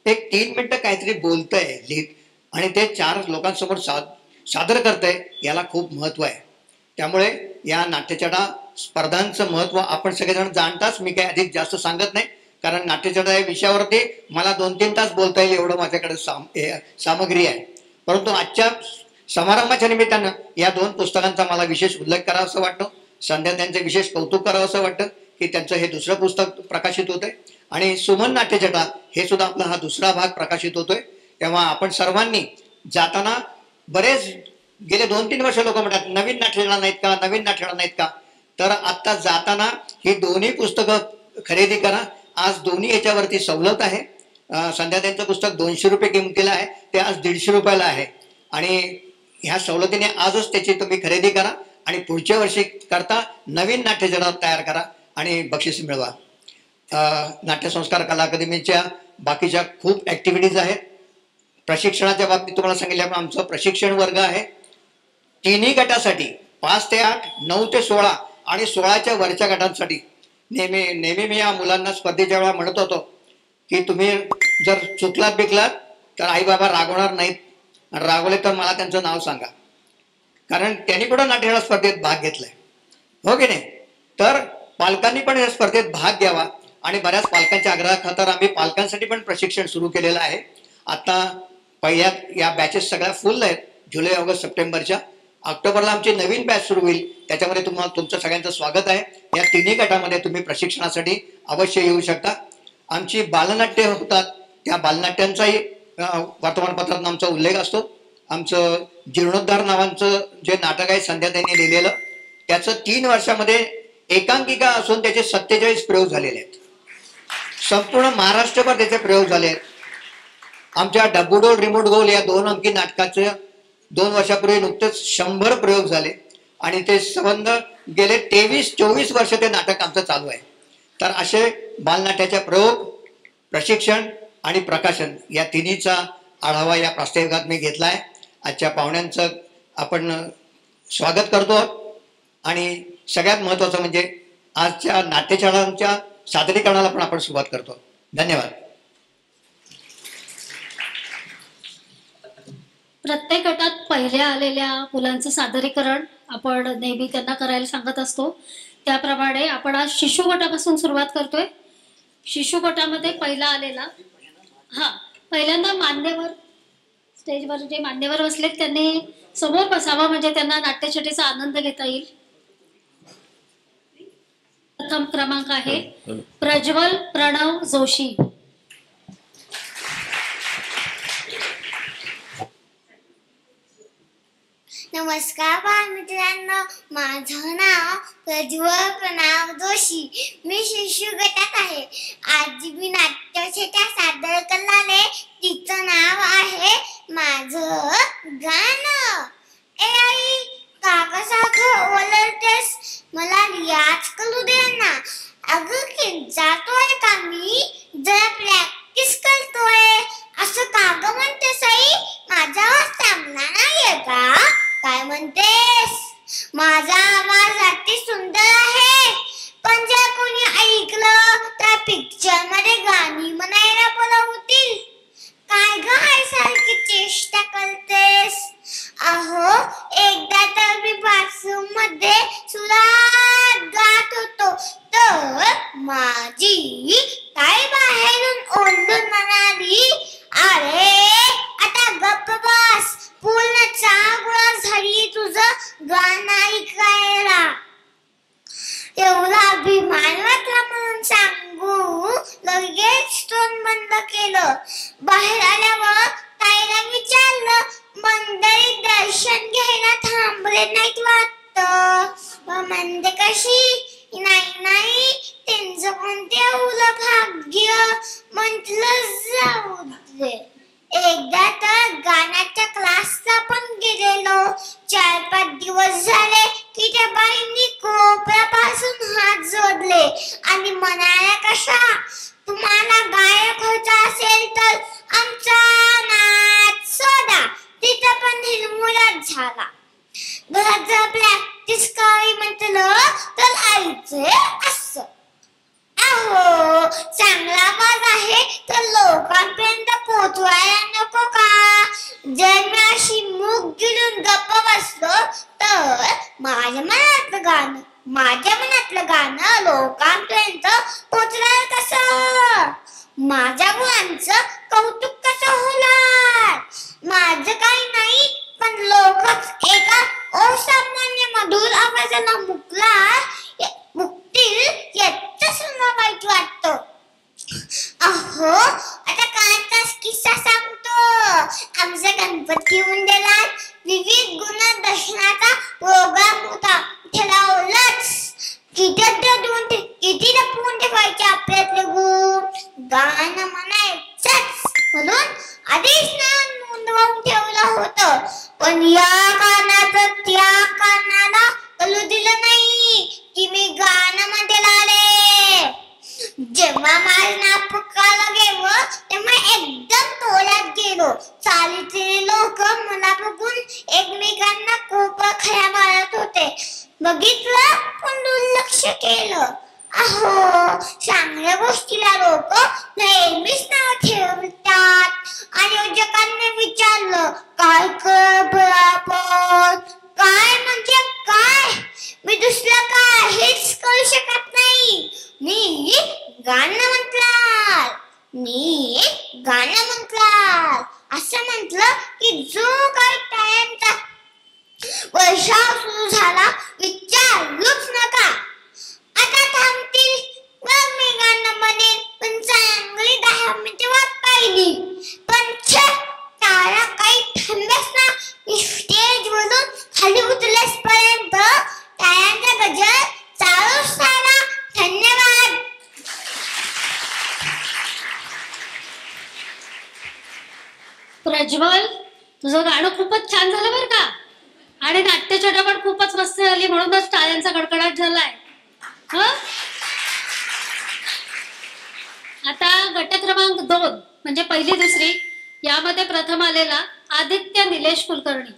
एक 3 मिनिटं काहीतरी बोलतंय, लिहित आणि ते 4 लोकांसमोर सादर करतंय, याला खूप महत्व आहे. त्यामुळे या नाट्यछटा स्पर्धांचं महत्त्व आपण सगळेजण जाणताच, मी काही अधिक जास्त सांगत नाही, कारण नाट्यचर्चा या विषयावरती मला 2-3 तास बोलता येईल एवढं माझ्याकडे सामग्री आहे. परंतु आजच्या समारंभाच्या निमित्तानं या 2 पुस्तकांचा मला विशेष उल्लेख करावा असं वाटतं. संध्या त्यांचं विशेष कौतुक करावं असं वाटतं की त्यांचं हे दुसरं पुस्तक प्रकाशित होतंय आणि सुमन नाट्यछटा हे सुद्धा आपला हा दुसरा भाग प्रकाशित होतोय. तेव्हा आपण सर्वांनी जाताना, बरेच गेले 2-3 वर्ष लोक म्हणतात नवीन नाट्यछटा नाहीत का, नवीन नाट्यछटा नाहीत का, तर आत्ता जाताना ही दोन्ही पुस्तकं खरेदी करा. आज दोन्ही याच्यावरती सवलत आहे. संध्या त्यांचं पुस्तक 200 रुपये किमतीला आहे, ते आज 150 रुपयाला आहे आणि ह्या सवलतीने आजच त्याची तुम्ही खरेदी करा आणि पुढच्या वर्षी करता नवीन नाट्यछटा तयार करा आणि बक्षीस मिळवा. नाट्यसंस्कार कला अकादमीच्या बाकीच्या खूप ॲक्टिव्हिटीज आहेत. प्रशिक्षणाच्या बाबतीत तुम्हाला सांगितल्याप्रमाणे आमचं प्रशिक्षण वर्ग आहे. 3ही गटासाठी 5 ते 8, 9 ते 16 आणि 16च्या वरच्या गटांसाठी नेहमी मी या मुलांना स्पर्धेच्या वेळा म्हणत होतो की तुम्ही जर चुकलात बिकलात तर आई बाबा रागवणार नाहीत, आणि रागवले तर मला त्यांचं नाव सांगा, कारण त्यांनी कुठं नाट्यछटा स्पर्धेत भाग घेतलाय, हो की नाही. तर पालकांनी पण या स्पर्धेत भाग घ्यावा आणि बऱ्याच पालकांच्या आग्रहाखातर आम्ही पालकांसाठी पण प्रशिक्षण सुरू केलेलं आहे. आता पहिल्या या बॅचेस सगळ्या फुल आहेत. जुलै, ऑगस्ट, सप्टेंबरच्या. ऑक्टोबरला आमची नवीन बॅच सुरू होईल, त्याच्यामध्ये तुम्हाला तुमचं सगळ्यांचं स्वागत आहे. या 3ही गटामध्ये तुम्ही प्रशिक्षणासाठी अवश्य येऊ शकता. आमची बालनाट्य होतात, त्या बालनाट्यांचाही वर्तमानपत्रात आमचा उल्लेख असतो. आमचं जीर्णोद्धार नावाचं जे नाटक आहे संध्या त्यांनी लिहिलेलं, त्याचं 3 वर्षामध्ये एकांकिका असून त्याचे 47 प्रयोग झालेले आहेत. संपूर्ण महाराष्ट्रभर त्याचे प्रयोग झाले आहेत. आमच्या डब्बूडोल रिमोट गोल या 2 अंकी नाटकाचे 2 वर्षापूर्वी नुकतेच 100 प्रयोग झाले आणि ते संबंध गेले 23-24 वर्ष ते नाटक आमचं चालू आहे. तर असे बालनाट्याचे प्रयोग, प्रशिक्षण आणि प्रकाशन या तिन्हीचा आढावा या प्रास्ताविकात मी घेतला आहे. आजच्या पाहुण्यांचं आपण स्वागत करतो आणि सगळ्यात महत्त्वाचं म्हणजे आजच्या नाट्यछटांच्या सादरीकरणाला पण आपण सुरुवात करतो. धन्यवाद. प्रत्येक गटात पहिल्या आलेल्या मुलांचं सादरीकरण आपण नेहमी त्यांना करायला सांगत असतो. त्याप्रमाणे आपण आज शिशु गटापासून सुरुवात करतोय. शिशु गटामध्ये पहिला आलेला, पहिल्यांदा मान्यवर, स्टेजवर जे मान्यवर बसलेत त्यांनी समोर बसावा म्हणजे त्यांना नाट्यछटेचा आनंद घेता येईल. प्रथम क्रमांक आहे प्रज्वल प्रणव जोशी. नमस्कार बालमित्रांनो, माझं नाव प्रज्वल प्रणव जोशी. मी शिशु गटात आहे. आज मी नाट्यछटा सादर करणारे तिचं नाव आहे माझं गाणं. ए आई, काकासारखं ओरडतेस, मला रियाज करू दे ना. अगं जातोय का मी, जरा प्रॅक्टिस करतोय. असं का ग म्हणतेस आई, माझा आवाज चांगला नाहीये का? काय म्हणतेस? माझा आवाज अति सुंदर आहे, पण जर कोणी ऐकलं तर पिक्चर मध्ये गाणी म्हणायला बोलवतील. काय ग आई सारखी चेष्टा करतेस? अहो, एकदा तर मी बाथरूम मध्ये सुरात गात होतो, तर माझी ताई बाहेरून ओरडून म्हणाली, अरे आता गप्प बस, पूर्ण 4 गुळा झाली तुझं गाणं ऐकायला. एवढा अभिमान वाटला म्हणून सांगू लगेच तोंड बंद केलं. बाहेर आल्यावर ताईला विचारलं, मंडळी दर्शन घ्यायला थांबले नाहीत वाटतं. म्हणजे कशी? नाही, त्यांचं कोणते एवढं भाग्य. म्हटलं जाऊ दे. एकदा तर गाण्याच्या क्लासला पण गेलेलो. 4-5 दिवस झाले की त्या बाईंनी कोपऱ्यापासून हात जोडले आणि म्हणाल्या कशा, तुम्हाला गायक व्हायचं असेल तर आमचा नाच सोडा. तिथं पण निर्मूलच झाला. घरात जर प्रॅक्टिस करावी म्हटलं तर आईचे असं, अहो चांगला आवाज आहे तर लोकांपर्यंत पोहोचवायला नको का? जर मी अशी मूग गिळून गप्प बसलो तर माझ्या मनात गाणं, माझ्या मनातलं गाणं लोकांपर्यंत पोचणार कसं? माझ्या मुलांचं कौतुक कसं होणार? माझं काही नाही, पण लोकच एका असामान्य मधुर आवाजाला मुकतील याच मला वाईट वाटतं. अहो, आता कालचाच किस्सा सांगतो. आमचा गणपती मंडळात विविध गुणदर्शनाचा प्रोग्राम होता. त्याला ओलच किती लपवून ठेवायचे आपल्यातले गुण. गाणं म्हणायचंच म्हणून आधीच नोंदवून ठेवलं होतं, पण या गाण्याचं त्या कानाला कळू दिलं नाही की मी गाणं म्हणते आले. जेव्हा माझं नाव पुकारलं गेलं तेव्हा एकदम तोल्यात गेलो. चालीचे लोक मला बघून एकमेकांना खूप खया मारत होते. बघितलं पण दुर्लक्ष केलं. अहो, चांगल्या गोष्टीला लोक नेहमीच नाव ठेवतात. आयोजकांनी विचारलं, काय कर आपण? काय म्हणजे काय? मी दुसरं काहीच करू शकत नाही. मी गाणं म्हटलं असं म्हटलं की जो काही टाइमचा वर्षाव सुरू झाला विचारूच नका. आता थांबतील मग मी गाणं म्हणेन, पण चांगली 10 मिनिटे वाट पाहिली. पण तारा काही थांबच ना. स्टेज वरून खाली उतरल्यास पर्यंत टाळ्यांचा गजर चालूच राहिला. धन्यवाद. प्रज्वल, तुझं गाणं खूपच छान झालं बरं का. आणि नाट्यछटा पण खूपच मस्त झाली, म्हणूनच टाळ्यांचा कडकडाट झालाय. आता गट क्रमांक 2 म्हणजे पहिली दुसरी यामध्ये प्रथम आलेला आदित्य निलेश कुलकर्णी.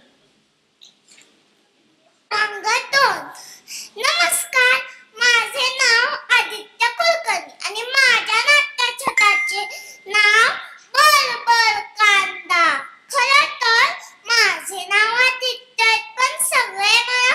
नमस्कार, माझे नाव आदित्य कुलकर्णी आणि माझ्या नाट्यछटाचे नाव बलबल कांदा. खरं तर माझे नाव आदित्य, पण सगळे मला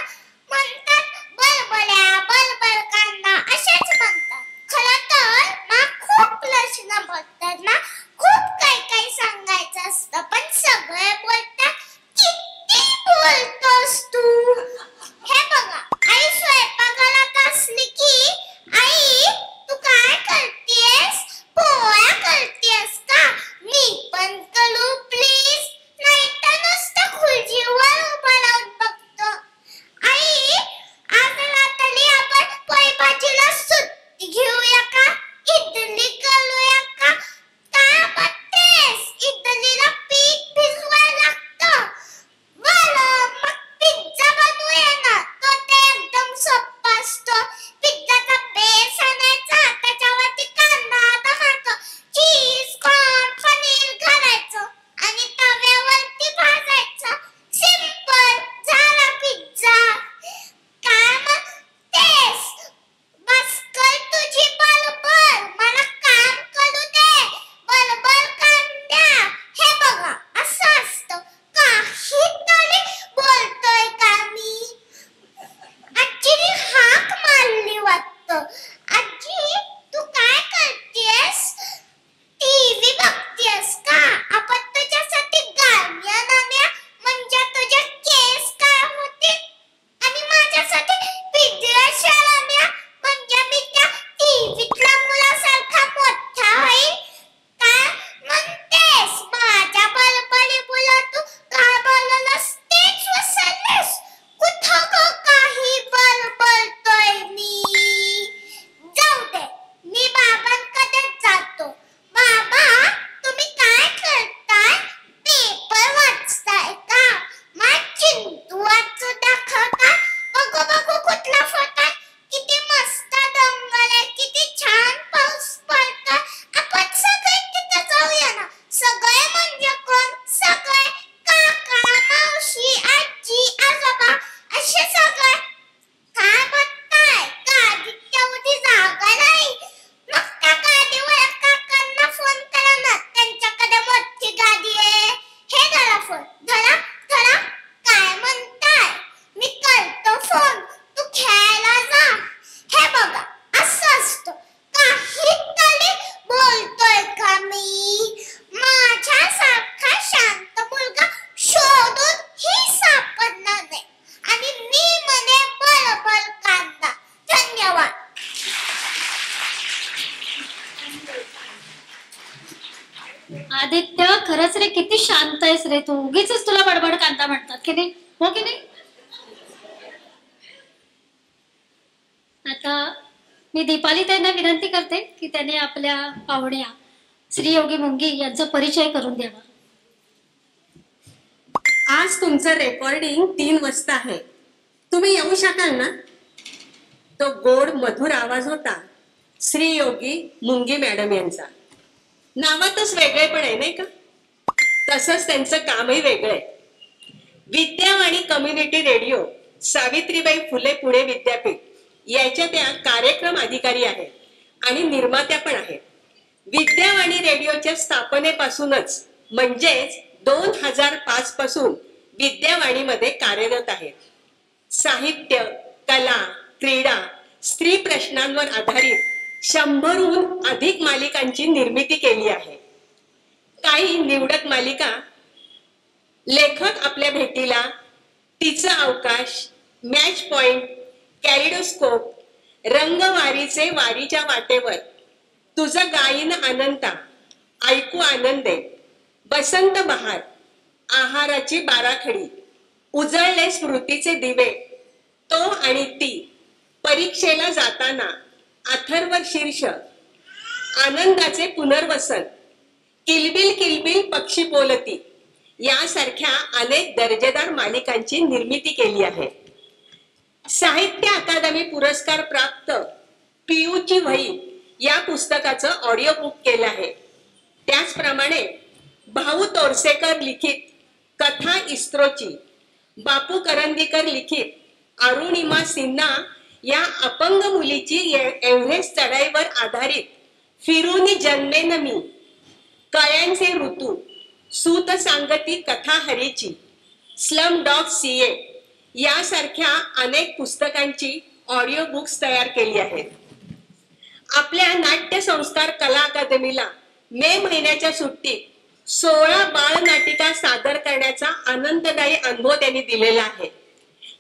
म्हणतात बलबल्या, बलबल कांदा असेच म्हणतात. खरं तर ना खूप लक्षणं बघतात ना, खूप काही सांगायचं असतं, पण सगळे बोलतात किती बोलतोस तू. हे बघा, आई स्वयंपाकाला असली की, आई तू काय करतेस? पोळ्या करतेस का? मी पण करू प्लीज, नाही तर नुसतं खुर्चीवर उभा राहून बघतो. आई, आज रात्री आपण पोळी भाजीला सुट्टी घेऊया का? इडली करूया का? काय बघतेस? इडलीला पीठ भिजवायला लागतं. बरं, मग पिझ्झा बनवूया ना. तो ते एकदम सोपा असतो. पिझ्झाचा बेस आणायचा, त्याच्यावरती कांदा, टोमॅटो, चीज, कॉर्न, पनीर घालायचं आणि तव्यावरती भाजायचं. सिंपल, झाला पिझ्झा. काय म्हणतेस? बस कर तुझी बलबल, मला काम करू दे. बलबल कांद्या, हे बघा असं असतं. काहीतरी बोलतोय का मी? आजीने हाक मारली वाटतं. आजी, तू काय करतेस? टीव्ही बघतेस का? आपण तुझ्यासाठी गाणी आणूया, म्हणजे तुझे केस काय होतील, आणि माझ्यासाठी पिझ्झा शेअर आणूया, म्हणजे मी त्या टीव्हीतल्या मुलासारखा मोठा होईल. काय म्हणतेस? माझ्या बलबली मुला, तू काय बोललास तेच विसरलीस. कुठं गं काही बलबलतोय मी? जाऊ दे, मी बाबांकडे जातो. बाबा, तुम्ही काय करताय? पेपर वाचताय का? मला चिंटू वाचू दाखवता. बघू कुठला फोटो आहे. किती मस्त डोंगर आहे, किती छान पाऊस पडतोय. आपण सगळे तिथे जाऊया ना. सगळे म्हणजे कोण? सगळे काका, मावशी, आजी, आजोबा असे सगळे. काय बघताय? गाडीत तेवढी जागा नाही. मग त्या गाडीवर काकांना फोन करा ना, त्यांच्याकडे मोठी गाडी आहे. हे धरा फोन, धरा. काय म्हणताय? मी करतो फोन. तू खेळायला आदित्य, खरंच रे किती शांत आहेस रे तू. उगीच तुला बडबड कांदा म्हणतात की नाही, हो की नाही? आता मी दीपाली त्यांना विनंती करते की त्याने आपल्या पाहुण्या श्री योगी मुंगी यांचा परिचय करून द्यावा. आज तुमचं रेकॉर्डिंग 3 वाजता आहे. तुम्ही येऊ शकाल ना? तो गोड मधुर आवाज होता श्री योगी मुंगी मॅडम यांचा. नावातच वेगळेपण आहे नाही का? तसंच त्यांचं कामही वेगळं आहे. विद्यावाणी कम्युनिटी रेडिओ, सावित्रीबाई फुले पुणे विद्यापीठ याच्या त्या कार्यक्रम अधिकारी आहेत आणि निर्मात्या पण आहेत. विद्यावाणी रेडिओच्या स्थापनेपासूनच म्हणजेच 2005 पासून विद्यावाणीमध्ये कार्यरत आहेत. साहित्य, कला, क्रीडा, स्त्री प्रश्नांवर आधारित 100हून अधिक मालिकांची निर्मिती केली आहे. काही निवडक मालिका लेखक आपल्या भेटीला, तिचा अवकाश, मॅच पॉइंट, कॅलिडोस्कोप, रंगवारीचे वारीच्या वाटेवर, तुझं गायन अनंता, ऐकू आनंदे, बसंत बहार, आहाराची बाराखडी, उजळले स्मृतीचे दिवे, तो आणि ती, परीक्षेला जाताना, अथर्व शीर्ष, आनंदाचे पुनर्वसन, किलबिल किलबिल पक्षी बोलती यासारख्या अनेक दर्जेदार मालिकांची निर्मिती केली आहे. साहित्य अकादमी पुरस्कार प्राप्त पियूची वही या पुस्तकाचं ऑडिओ बुक केलं आहे. त्याचप्रमाणे भाऊ तोरसेकर लिखित कथा इस्रोची, बापू करंदीकर लिखित अरुणिमा सिन्हा या अपंग मुलीची एव्हरेस्ट चढाईवर आधारित फिरूनी जन्मेन मी, कळ्यांचे ऋतू, सूत सांगती कथा हरीची, स्लम डॉग सीए यासारख्या अनेक पुस्तकांची ऑडिओ बुक्स तयार केली आहेत. आपल्या नाट्य संस्कार कला अकादमीला मे महिन्याच्या सुट्टीत 16 बालनाटिका सादर करण्याचा आनंददायी अनुभव त्यांनी दिलेला आहे.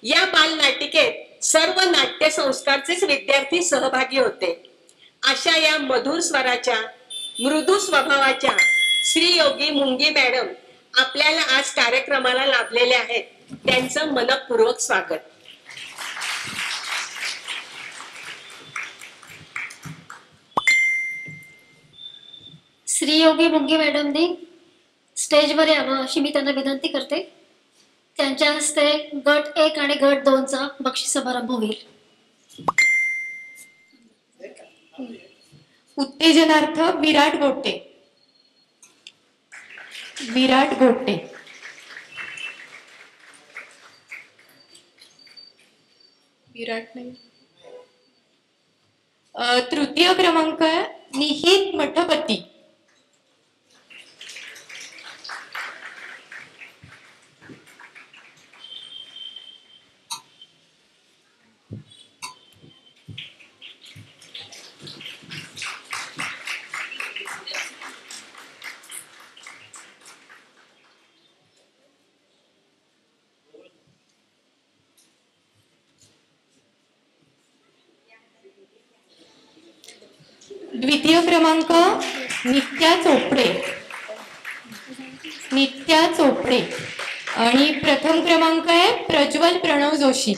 या बालनाटिकेत सर्व नाट्य संस्कारचेच विद्यार्थी सहभागी होते. अशा या मधुर स्वराच्या, मृदू स्वभावाच्या श्री योगी मुंगी मॅडम आपल्याला आज कार्यक्रमाला लाभलेल्या आहेत. त्यांचं मनपूर्वक स्वागत. श्री योगी मुंगी मॅडमनी स्टेजवर यावं अशी मी त्यांना विनंती करते. त्यांच्या हस्ते गट 1 आणि गट 2चा बक्षीस समारंभ होईल. उत्तेजनार्थ विराट गोटे. विराट गोटे. विराट नाही. तृतीय क्रमांक निहित मठपती. द्वितीय क्रमांक नित्या चोपडे. नित्या चोपडे. आणि प्रथम क्रमांक आहे प्रज्वल प्रणव जोशी.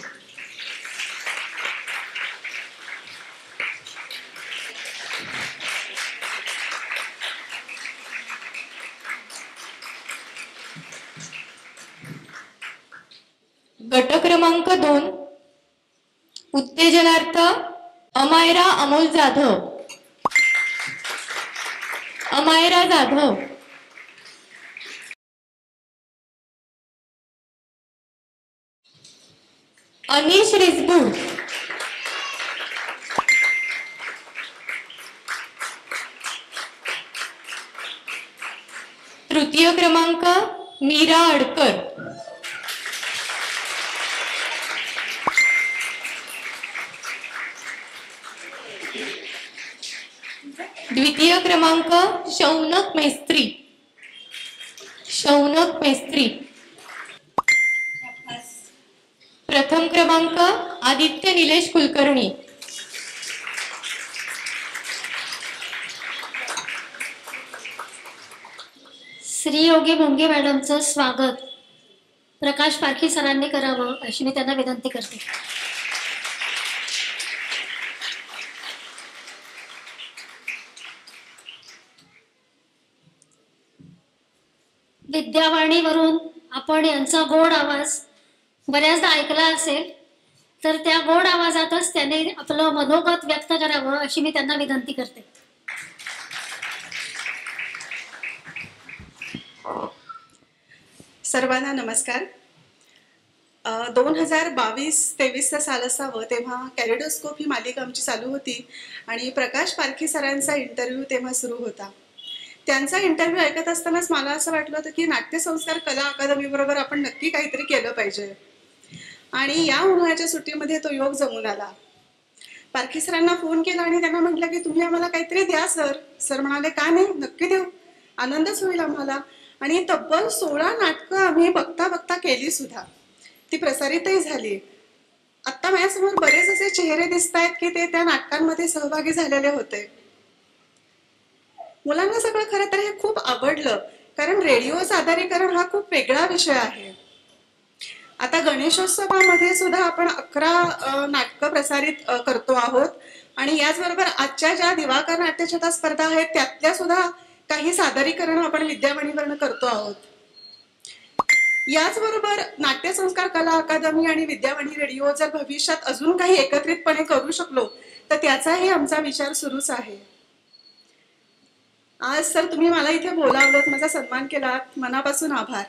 गट क्रमांक 2 उत्तेजनार्थ अमायरा अमोल जाधव. अमायरा जाधव. अनिश रिसबूड. तृतीय क्रमांक मीरा अडकर. द्वितीय क्रमांक शौनक मेस्त्री. शौनक मेस्त्री. प्रथम क्रमांक आदित्य निलेश कुलकर्णी. श्रीयोगी मुंगे मॅडमचं स्वागत प्रकाश पारखी सरांनी करावं अशी मी त्यांना विनंती करते. विद्यावाणीवरून आपण यांचा गोड आवाज बऱ्याचदा ऐकला असेल, तर त्या गोड आवाजातच त्याने आपलं मनोगत व्यक्त करावं अशी मी त्यांना विनंती करते. सर्वांना नमस्कार. 2022-23 साल असावं तेव्हा कॅलिडोस्कोप ही मालिका आमची चालू होती आणि प्रकाश पारखी सरांचा इंटरव्ह्यू तेव्हा सुरू होता. त्यांचा इंटरव्ह्यू ऐकत असतानाच मला असं वाटलं होतं की नाट्यसंस्कार कला अकादमी बरोबर आपण नक्की काहीतरी केलं पाहिजे. आणि या उन्हाळ्याच्या सुट्टीमध्ये तो योग जमून आला. पारखी सरांना फोन केला आणि त्यांना म्हटलं की तुम्ही आम्हाला काहीतरी द्या सर. सर म्हणाले का नाही, नक्की देऊ, आनंदच होईल आम्हाला. आणि तब्बल 16 नाटकं आम्ही बघता बघता केली सुद्धा, ती प्रसारितही झाली. आता माझ्यासमोर बरेच असे चेहरे दिसत आहेत की ते त्या नाटकांमध्ये सहभागी झालेले होते. मुलांना सगळं खरं तर हे खूप आवडलं, कारण रेडिओ सादरीकरण हा खूप वेगळा विषय आहे. आता गणेशोत्सवामध्ये सुद्धा आपण 11 नाटकं प्रसारित करतो आहोत आणि याचबरोबर आजच्या ज्या दिवाकर नाट्यछटा स्पर्धा आहेत त्यातल्या सुद्धा काही सादरीकरण आपण विद्यावाणीवरून करतो आहोत. याचबरोबर नाट्यसंस्कार कला अकादमी आणि विद्यावाणी रेडिओ जर भविष्यात अजून काही एकत्रितपणे करू शकलो तर त्याचाही आमचा विचार सुरूच आहे. आज सर तुम्ही मला इथे बोलावलं, माझा सन्मान केलात, मनापासून आभार.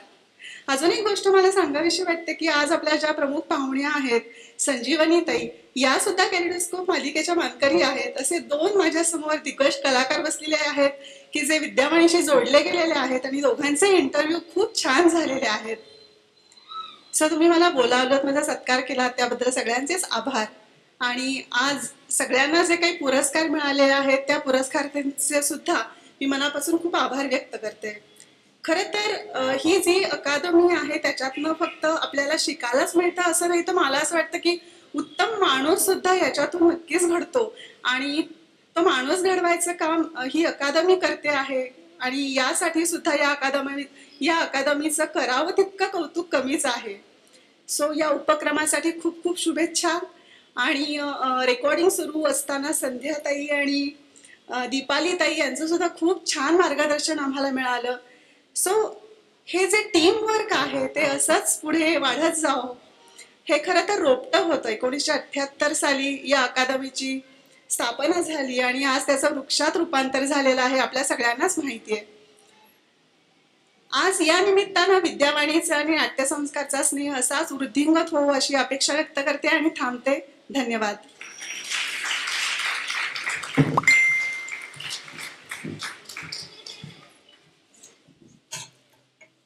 अजून एक गोष्ट मला सांगावीशी वाटते की आज आपल्या ज्या प्रमुख पाहुण्या आहेत, संजीवनी ताई, या सुद्धा कॅलिडोस्कोप मालिकेच्या मानकरी आहेत. असे 2 माझ्या समोर दिग्गज कलाकार बसलेले आहेत की जे विद्यावाणीशी जोडले गेलेले आहेत आणि दोघांचे इंटरव्ह्यू खूप छान झालेले आहेत. सर तुम्ही मला बोलावलं, माझा सत्कार केला, त्याबद्दल सगळ्यांचेच आभार. आणि आज सगळ्यांना जे काही पुरस्कार मिळाले आहेत त्या पुरस्कारांचे सुद्धा मी मनापासून खूप आभार व्यक्त करते. खरं तर ही जी अकादमी आहे त्याच्यातनं फक्त आपल्याला शिकायलाच मिळतं असं नाही, तर मला असं वाटतं की उत्तम माणूस सुद्धा याच्यातून नक्कीच घडतो आणि तो माणूस घडवायचं काम ही अकादमी करते आहे. आणि यासाठी सुद्धा या अकादमीचं करावं तितकं कौतुक कमीच आहे. सो या उपक्रमासाठी खूप खूप शुभेच्छा. आणि रेकॉर्डिंग सुरू असताना संध्याताई आणि दीपाली ताई यांचं सुद्धा खूप छान मार्गदर्शन आम्हाला मिळालं. सो हे जे टीम वर्क आहे ते असंच पुढे वाढत जावं. हे खरं तर रोपटं होतं. 1978 साली या अकादमीची स्थापना झाली आणि आज त्याचं वृक्षात रूपांतर झालेलं आहे, आपल्या सगळ्यांनाच माहिती आहे. आज या निमित्तानं विद्यावाणीचा आणि नाट्यसंस्कारचा स्नेह असाच वृद्धिंगत होवो अशी अपेक्षा व्यक्त करते आणि थांबते. धन्यवाद.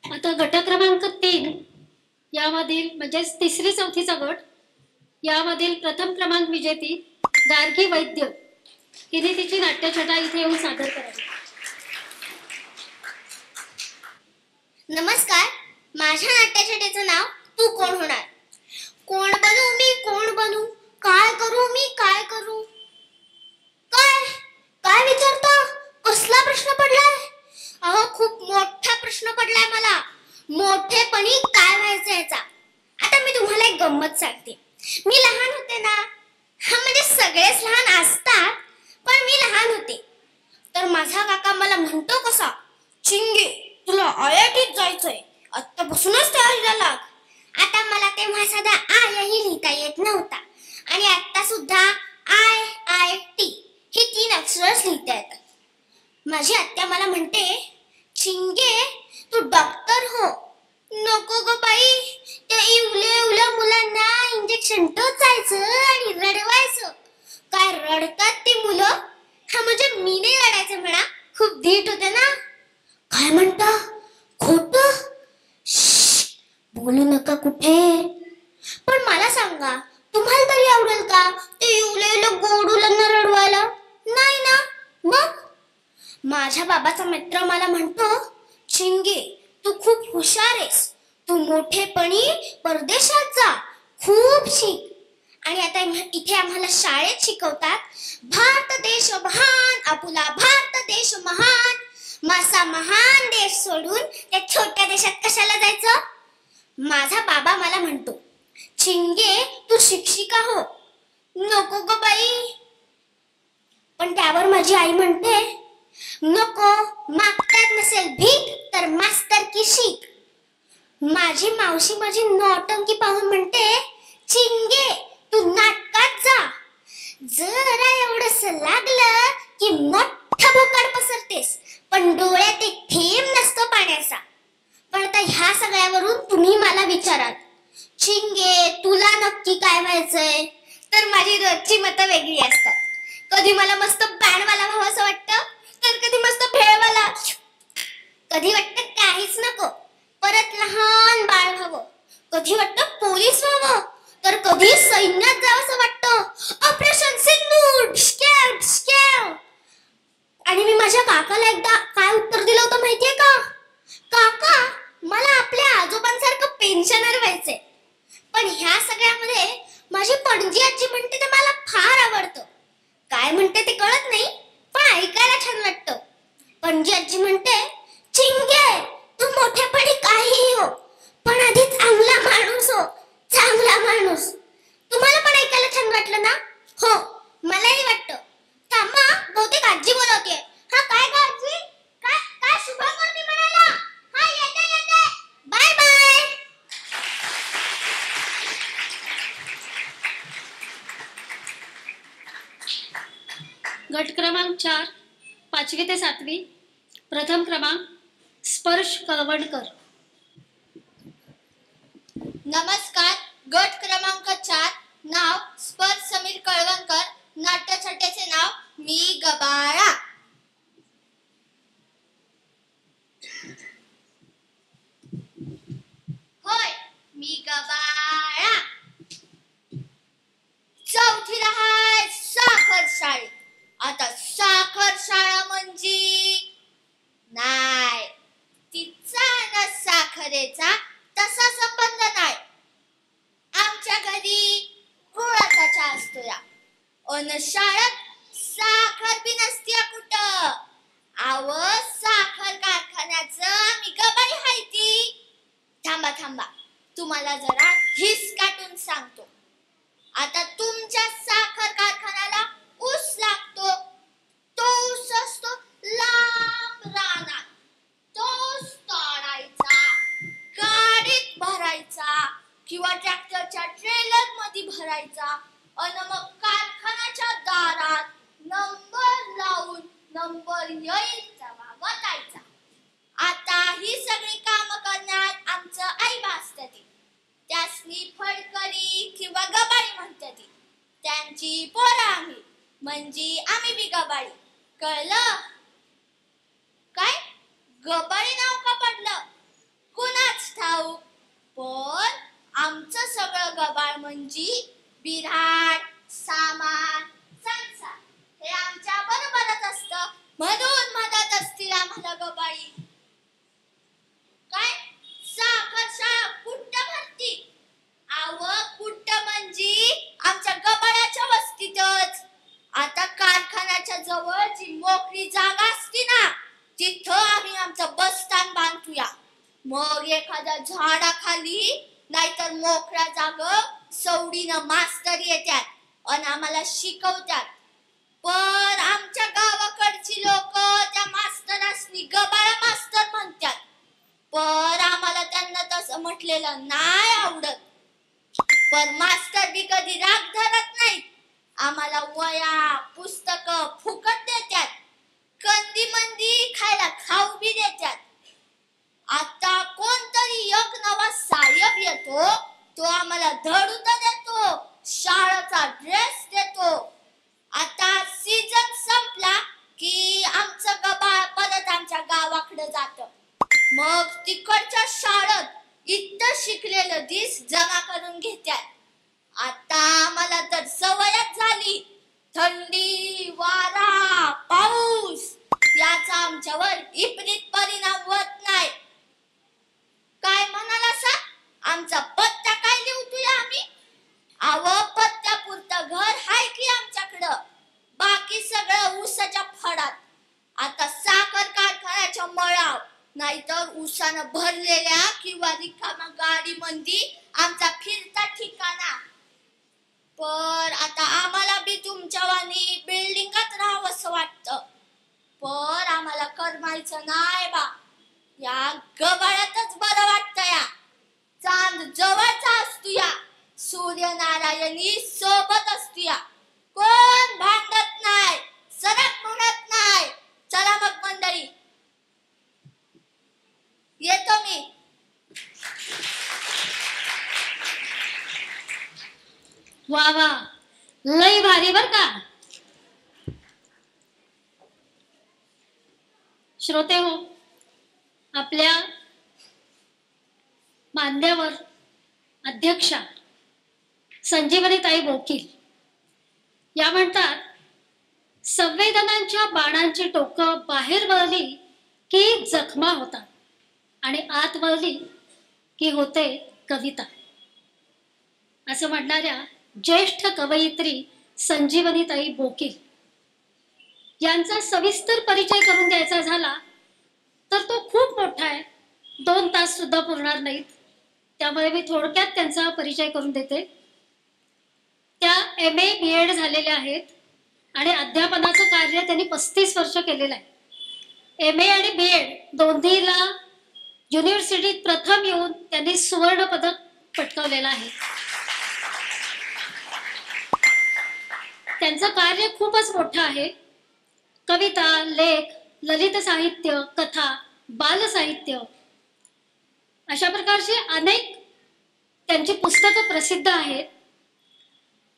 आता गट क्रमांक 3 यामधील म्हणजेच 3री-4थीचा गट यामधील प्रथम क्रमांक विजेती गार्गी वैद्य हिने तिची नाट्यछटा इथे येऊन सादर करावी. नमस्कार. माझ्या नाट्यछटेचं नाव तू कोण होणार. कोण बनू मी, कोण बनू, काय करू मी, काय करू. काय काय विचारता, कसला प्रश्न पडलाय. अहो खूप मोठा प्रश्न पडलाय मला. मोठेपणी काय व्हायचं याचा. आता मी तुम्हाला एक गंमत सांगते. मी लहान होते ना, म्हणजे सगळेच लहान असतात पण मी लहान होते, तर माझा काका मला म्हणतो कसा, चिंगे तुला IITत जायचंय, आत्तापासूनच तयारीला लाग. आता मला तेव्हा साधा आयही लिहिता येत नव्हता आणि आता सुद्धा IIT ही 3 अक्षरच लिहिता येतात. माझी आत्या मला म्हणते, चिंगे तू डॉक्टर हो. नको ग बाई, त्या इवल्या मुलांना इंजेक्शन टोचायचं आणि रडवायचं. काय रडतात ती मुलं. हा म्हणजे मी नाही रडायचं म्हणा, खूप धीट होते ना. काय म्हणता, खोट, बोलू नका कुठे. पण मला सांगा, तुम्हाला तरी आवडेल का ते इवल्या गोडूलांना रडवायला. नाही ना. मग माझ्या बाबाचा मित्र मला म्हणतो, चिंगे तू खूप हुशार आहेस, तू मोठेपणी परदेशात जा, खूप शिक. आणि आता इथे आम्हाला शाळेत शिकवतात, भारत देश महान, आपुला भारत देश महान, मासा महान देश सोडून त्या छोट्या देशात कशाला जायचं? माझा बाबा मला म्हणतो, चिंगे तू शिक्षिका हो. नको ग बाई. पण त्यावर माझी आई म्हणते, नको, मागतात नसेल भीक तर मास्तर की शिक. माझी मावशी माझी नौटंकी पाहून म्हणते, चिंगे तू नाटकात जा. जरा एवढंस लागलं की मोठा भोकाड पसरतेस, पण डोळ्यात एक थेंब नसतो पाण्याचा. पण आता ह्या सगळ्यावरून तुम्ही मला विचाराल, चिंगे तुला नक्की काय व्हायचंय? तर माझी रोजची मतं वेगळी असतात. कधी मला मस्त बँडवाला व्हावंसं वाटतं, तर कधी मस्त भेळवाला. कधी वाटतं काहीच नको, परत लहान बाळ व्हावं. कधी वाटतं पोलीस व्हावं, तर कधी सैन्यात जावंसं वाटतं. ऑपरेशन सिंदूर स्कॅव स्कॅव. आणि मी माझ्या काकाला एकदा काय उत्तर दिलं होतं माहितीये का? काका, मला आपल्या आजोबांसारखं पेन्शनर व्हायचंय. पण ह्या सगळ्यामध्ये माझी पणजी आजी म्हणते ते मला फार आवडतं. काय म्हणते ते कळत नाही, पण ऐकायला छान वाटतं. पणजी आजी म्हणते, चिंगे तू मोठेपणी काहीही हो, पण आधी चांगला माणूस हो, चांगला माणूस. तुम्हाला पण ऐकायला छान वाटलं ना? हो, मलाही वाटतं. थांबा, बहुतेक आजी बोलवतेय. हा, काय ग आजी? काय काय शुभमूर्ती म्हणाला? हा, येते येते. Bye bye. गट क्रमांक 4, 5वी ते 7वी. प्रथम क्रमांक स्पर्श कळवणकर. नमस्कार. गट क्रमांक 4, नाव स्पर्श समीर कळवणकर. नाट्यछटेचे नाव मी गबाळा. होय, मी गबाळा. चौथीला हाय साखर शाळेत. आता साखर शाळा म्हणजे नाही, तिचा न साखरेचा तसा संबंध नाही. आमच्या घरी गुळाचा चहा असतो या, अन शाळेत साखर बी नसते कुठं. आव, साखर कारखान्याचं आम्ही गबाळी हाय ती. थांबा थांबा, तुम्हाला जरा हिस काटून सांगतो. आता तुमच्या साखर कारखान्याला ऊस लागतो. तो ऊस असतो लांब रानात. तो ऊस तोडायचा, गाडीत भरायचा किंवा ट्रॅक्टरच्या ट्रेलर मध्ये भरायचा, अन मग कारखान्याच्या दारात नंबर लावून नंबर येईल तेव्हा वतायचा. आता ही सगळी कामं करण्यात आमचं आईबा असतं. त्यासनी फडकरी किंवा गबाळी म्हणतात. त्यांची पोरं आम्ही, म्हणजे आम्ही बी गबाळी. कळलं? काय गबाळी नाव का पडलं कुणाच ठाऊक, पण आमचं सगळं गबाळ म्हणजे बिऱ्हाड, सामान, संसार हे आमच्या बरोबरच असतं. मधून मदत असतील आम्हाला गबाळी. काय साखर शाळा कुठं भरती? आव, कुठं म्हणजे आमच्या गबाळाच्या वस्तीतच. आता कारखान्याच्या जवळ जी मोकळी जागा असते ना, तिथं आम्ही आमचं बसस्थान बांधूया. मग एखाद्या झाडाखाली नाहीतर मोकळ्या जागा सवडीनं मास्तर येतात आणि आम्हाला शिकवतात. पण आमच्या गावाकडची लोक त्या मास्तरांनी गबाळा मास्तर म्हणतात. पण आम्हाला त्यांना तसं म्हटलेलं नाही आवडत. पण मास्तर बी कधी राग धरत नाहीत. आम्हाला वया पुस्तक फुकट देतात, कंदी मंदी खायला खाऊ बी देतात. आता कोणतरी एक नवा साहेब येतो, तो आम्हाला धडूत देतो, शाळेचा ड्रेस देतो. आता सीजन संपला की आमचं गबाळ परत आमच्या गावाकडे जातं. मग तिकडच्या शाळेत इथं शिकलेलं दिस जमा करून घेतात. आता आम्हाला तर सवयच झाली. थंडी, वारा, पाऊस याचा आमच्यावर विपरीत परिणाम होत नाही. काय म्हणाला सा? आमचा पत्ता काय लिहतोय आम्ही? आव, पत्त्यापुरतं घर हाय की आमच्याकडं, बाकी सगळं ऊसाच्या फडात. आता साखर कारखान्याच्या मळाव नाहीतर उसानं भरलेल्या किंवा रिकामा गाडी मंदी आमचा फिरता ठिकाणा. पर आता आम्हाला बी तुमच्या वाणी बिल्डिंगात राहावंसं वाटतं, पर आम्हाला करमायचं नाही बा. या गबाळ्यातच बरं वाटतं. या चांद जवळचा असतो, या सूर्यनारायणी सोबत असतो, या कोण भांडत नाही, सरक म्हणत नाही. चला मग मंडळी, येतो मी. वा वा, लई भारी बर का. श्रोते हो, आपल्या मान्यवर अध्यक्षा संजीवनीताई बोकील या म्हणतात, संवेदनांच्या बाणांची टोकं बाहेर वळली की जखमा होतात आणि आत वळली की होते कविता. असं म्हणणाऱ्या ज्येष्ठ कवयित्री संजीवनीताई बोकील यांचा सविस्तर परिचय करून द्यायचा झाला तर तो खूप मोठा आहे, 2 तास सुद्धा पुरणार नाहीत. त्यामुळे मी थोडक्यात त्यांचा परिचय करून देते. त्या MA BEd झालेल्या आहेत आणि अध्यापनाचं कार्य त्यांनी 35 वर्ष केलेलं आहे. MA आणि BEd दोन्हीला युनिव्हर्सिटीत प्रथम येऊन त्यांनी सुवर्ण पदक पटकावलेलं आहे. त्यांचं कार्य खूपच मोठं आहे. कविता, लेख, ललित साहित्य, कथा, बालसाहित्य अशा प्रकारचे अनेक त्यांची पुस्तकं प्रसिद्ध आहेत.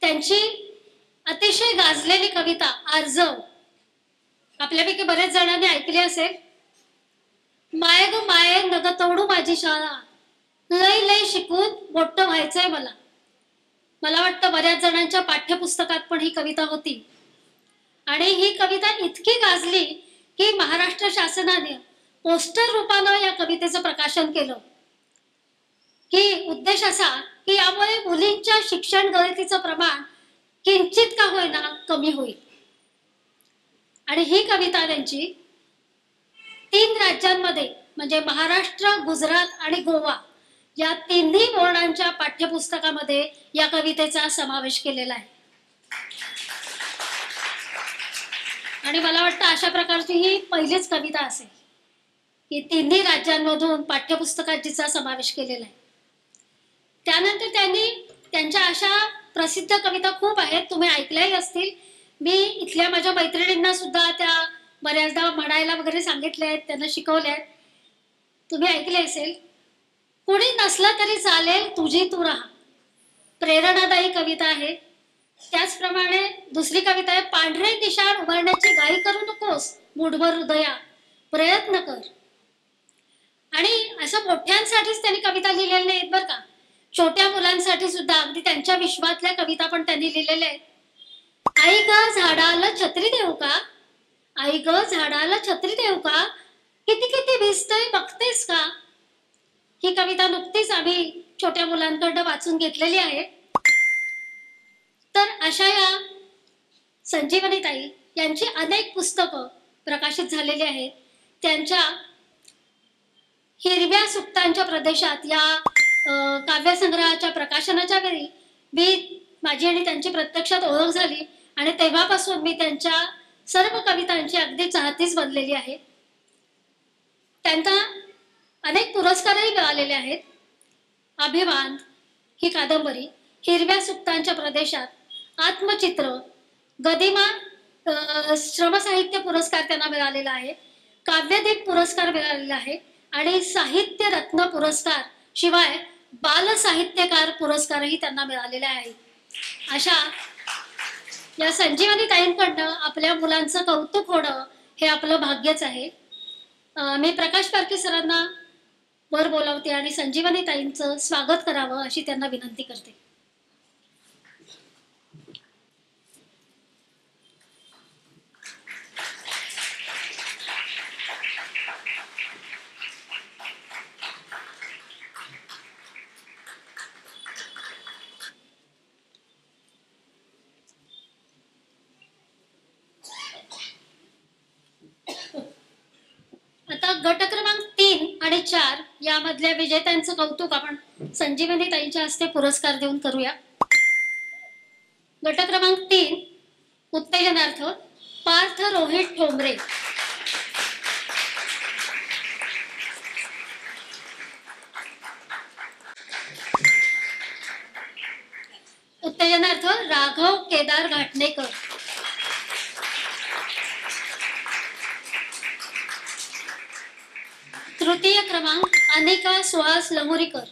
त्यांची अतिशय गाजलेली कविता आर्जव आपल्यापैकी बरेच जणांनी ऐकली असेल. माय ग माये नग तोडू माझी शाळा, लय लय शिकून मोठं व्हायचंय मला. मला वाटतं बऱ्याच जणांच्या पाठ्यपुस्तकात पण ही कविता होती. आणि ही कविता इतकी गाजली की महाराष्ट्र शासनाने पोस्टर रूपानं या कवितेचं प्रकाशन केलं. की उद्देश असा की यामुळे मुलींच्या शिक्षण गळतीचं प्रमाण किंचित का होईना कमी होईल. आणि ही कविता त्यांची 3 राज्यांमध्ये म्हणजे महाराष्ट्र, गुजरात आणि गोवा या तिन्ही बोर्डांच्या पाठ्यपुस्तकामध्ये या कवितेचा समावेश केलेला आहे. आणि मला वाटतं अशा प्रकारची ही पहिलीच कविता असेल की तिन्ही राज्यांमधून पाठ्यपुस्तकात जिचा समावेश केलेला आहे. त्यानंतर त्यांनी त्यांच्या अशा प्रसिद्ध कविता खूप आहेत, तुम्ही ऐकल्याही असतील. मी इथल्या माझ्या मैत्रिणींना सुद्धा त्या बऱ्याचदा म्हणायला वगैरे सांगितले आहेत, त्यांना शिकवले आहेत. तुम्ही ऐकले असेल. कुणी नसलं तरी चालेल, तुझी तू राहा, प्रेरणादायी कविता आहे. त्याचप्रमाणे दुसरी कविता आहे, पांढरे निशाण उभारण्याची घाई करू नकोस, मुठभर हृदया प्रयत्न कर. आणि असं मोठ्यांसाठीच त्यांनी कविता लिहिलेल्या नाहीत बरं का, छोट्या मुलांसाठी सुद्धा अगदी त्यांच्या विश्वातल्या कविता पण त्यांनी लिहिलेल्या आहेत. आई ग झाडाला छत्री देऊ का, आई ग झाडाला छत्री देऊ का, किती किती भिजतंय बघतेस का. ही कविता नुकतीच आम्ही छोट्या मुलांकडनं वाचून घेतलेली आहे. तर अशा या संजीवनीताई यांची अनेक पुस्तकं प्रकाशित झालेली आहेत. त्यांच्या हिरव्या सुक्तांच्या प्रदेशात या काव्यसंग्रहाच्या प्रकाशनाच्या वेळी माझी आणि त्यांची प्रत्यक्षात ओळख झाली आणि तेव्हापासून मी त्यांच्या सर्व कवितांची अगदी चाहतीच बनलेली आहे. त्यांना अनेक पुरस्कारही मिळालेले आहेत. अभिमान ही कादंबरी, हिरव्या सुक्तांच्या प्रदेशात, आत्मचित्र, गदिमा श्रमसाहित्य पुरस्कार त्यांना मिळालेला आहे, काव्यदीप पुरस्कार मिळालेला आहे आणि साहित्य रत्न पुरस्कार शिवाय बालसाहित्यकार पुरस्कारही त्यांना मिळालेले आहे. अशा या संजीवनीताईंकडनं आपल्या मुलांचं कौतुक होणं हे आपलं भाग्यच आहे. मी प्रकाश पारखे सरांना वर बोलावते आणि संजीवनीताईंचं स्वागत करावं अशी त्यांना विनंती करते. आता गट क्रमांक 3 4 यामधल्या विजेत्यांचं कौतुक आपण संजीवनी ताईंच्या हस्ते पुरस्कार देऊन करूया. गट क्रमांक 3 उत्तेजनार्थ पार्थ रोहित ठोंबरे. उत्तेजनार्थ राघव केदार घाटणेकर. तृतीय क्रमांक अनिका सुहास लहुरीकर.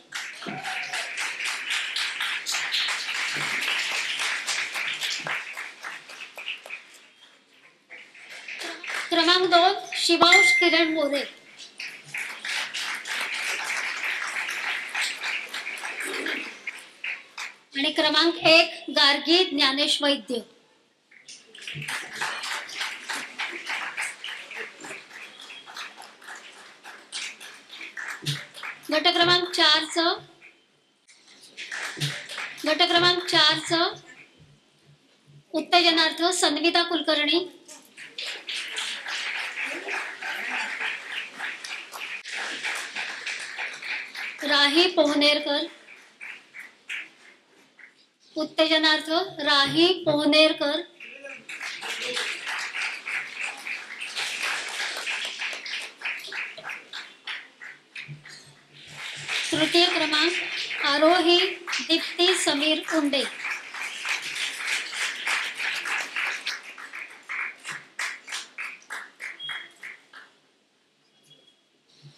क्रमांक 2 शिवांश किरण मोरे. आणि क्रमांक 1 गार्गी ज्ञानेश वैद्य. गट क्रमांक 4 च उत्तेजनार्थ सन्विता कुलकर्णी. राही पोहनेरकर. उत्तेजनार्थ राही पोहनेरकर. तृतीय क्रमांक आरोही दीप्ती समीर उंडे.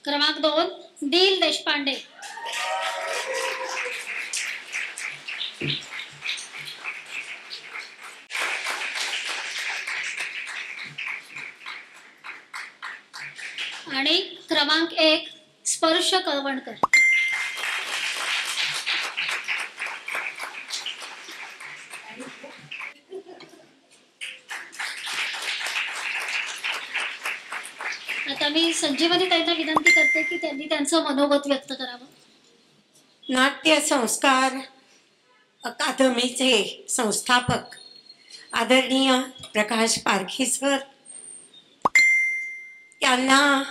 क्रमांक 2 दिल देशपांडे. आणि क्रमांक 1 स्पर्श कळवणकर. आता मी संजीवनी ताईंना विनंती करते की त्यांनी त्यांचं मनोगत व्यक्त करावं. नाट्य संस्कार अकादमीचे संस्थापक आदरणीय प्रकाश पारखी सर, त्यांना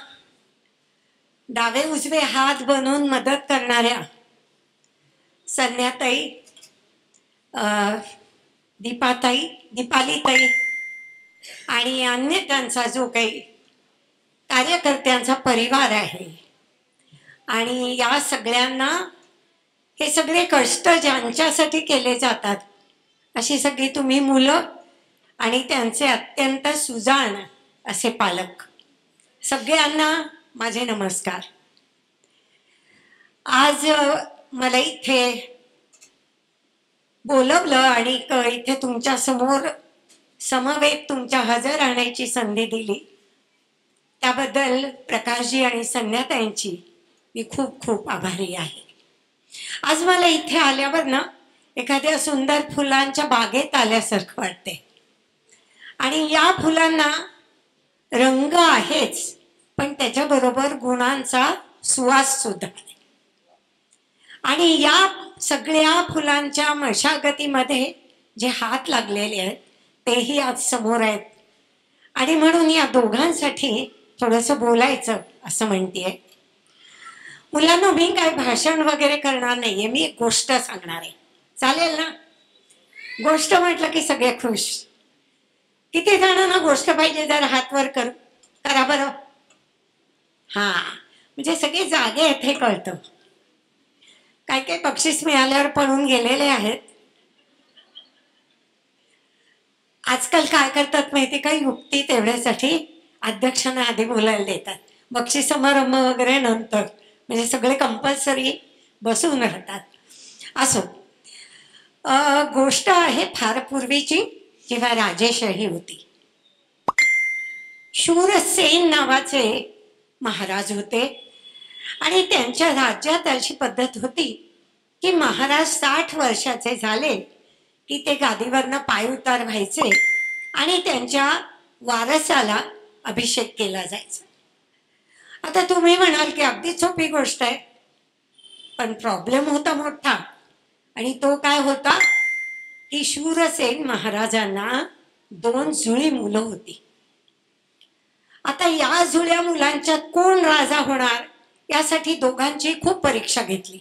डावे उजवे हात बनवून मदत करणाऱ्या सन्याताई, दीपालीताई आणि अन्य त्यांचा जो काही कार्यकर्त्यांचा परिवार आहे, आणि या सगळ्यांना हे सगळे कष्ट ज्यांच्यासाठी केले जातात अशी सगळी तुम्ही मुलं आणि त्यांचे अत्यंत सुजाण असे पालक, सगळ्यांना माझे नमस्कार. आज मला इथे बोलवलं आणि इथे तुमच्या समोर समवेत तुमच्या हजर राहण्याची संधी दिली, त्याबद्दल प्रकाशजी आणि सन्याताईंची मी खूप खूप आभारी आहे. आज मला इथे आल्यावर ना एखाद्या सुंदर फुलांच्या बागेत आल्यासारखं वाटते, आणि या फुलांना रंग आहेच पण त्याच्याबरोबर गुणांचा सुवास सुद्धा आहे. आणि या सगळ्या फुलांच्या मशागतीमध्ये जे हात लागलेले आहेत तेही आज समोर आहेत, आणि म्हणून या दोघांसाठी थोडंसं बोलायचं असं म्हणतेय. मुलांना मी काय भाषण वगैरे करणार नाहीये, मी एक गोष्ट सांगणार आहे. चालेल ना? गोष्ट म्हटलं की सगळे खुश. किती जणांना गोष्ट पाहिजे? जर हात वर करा बरं. हा, म्हणजे सगळे जागे आहेत हे कळतं. काय काय बक्षीस मिळाल्यावर पळून गेलेले आहेत. आजकाल काय करतात माहिती का? युक्ती तेवढ्यासाठी अध्यक्षांना आधी बोलायला देतात, बक्षीस समारंभ वगैरे नंतर, म्हणजे सगळे कंपल्सरी बसून राहतात. असो, गोष्ट आहे फार पूर्वीची, जेव्हा राजेशाही होती. शूरसेन नावाचे महाराज होते, आणि त्यांच्या राज्यात अशी पद्धत होती की महाराज 60 वर्षाचे झाले की ते गादीवरनं पाय उतार व्हायचे आणि त्यांच्या वारसाला अभिषेक केला जायचा. आता तुम्ही म्हणाल की अगदी सोपी गोष्ट आहे, पण प्रॉब्लेम होता मोठा. आणि तो काय होता की शूरसेन महाराजांना 2 जुळी मुलं होती. आता या जुळ्या मुलांच्यात कोण राजा होणार यासाठी दोघांची खूप परीक्षा घेतली,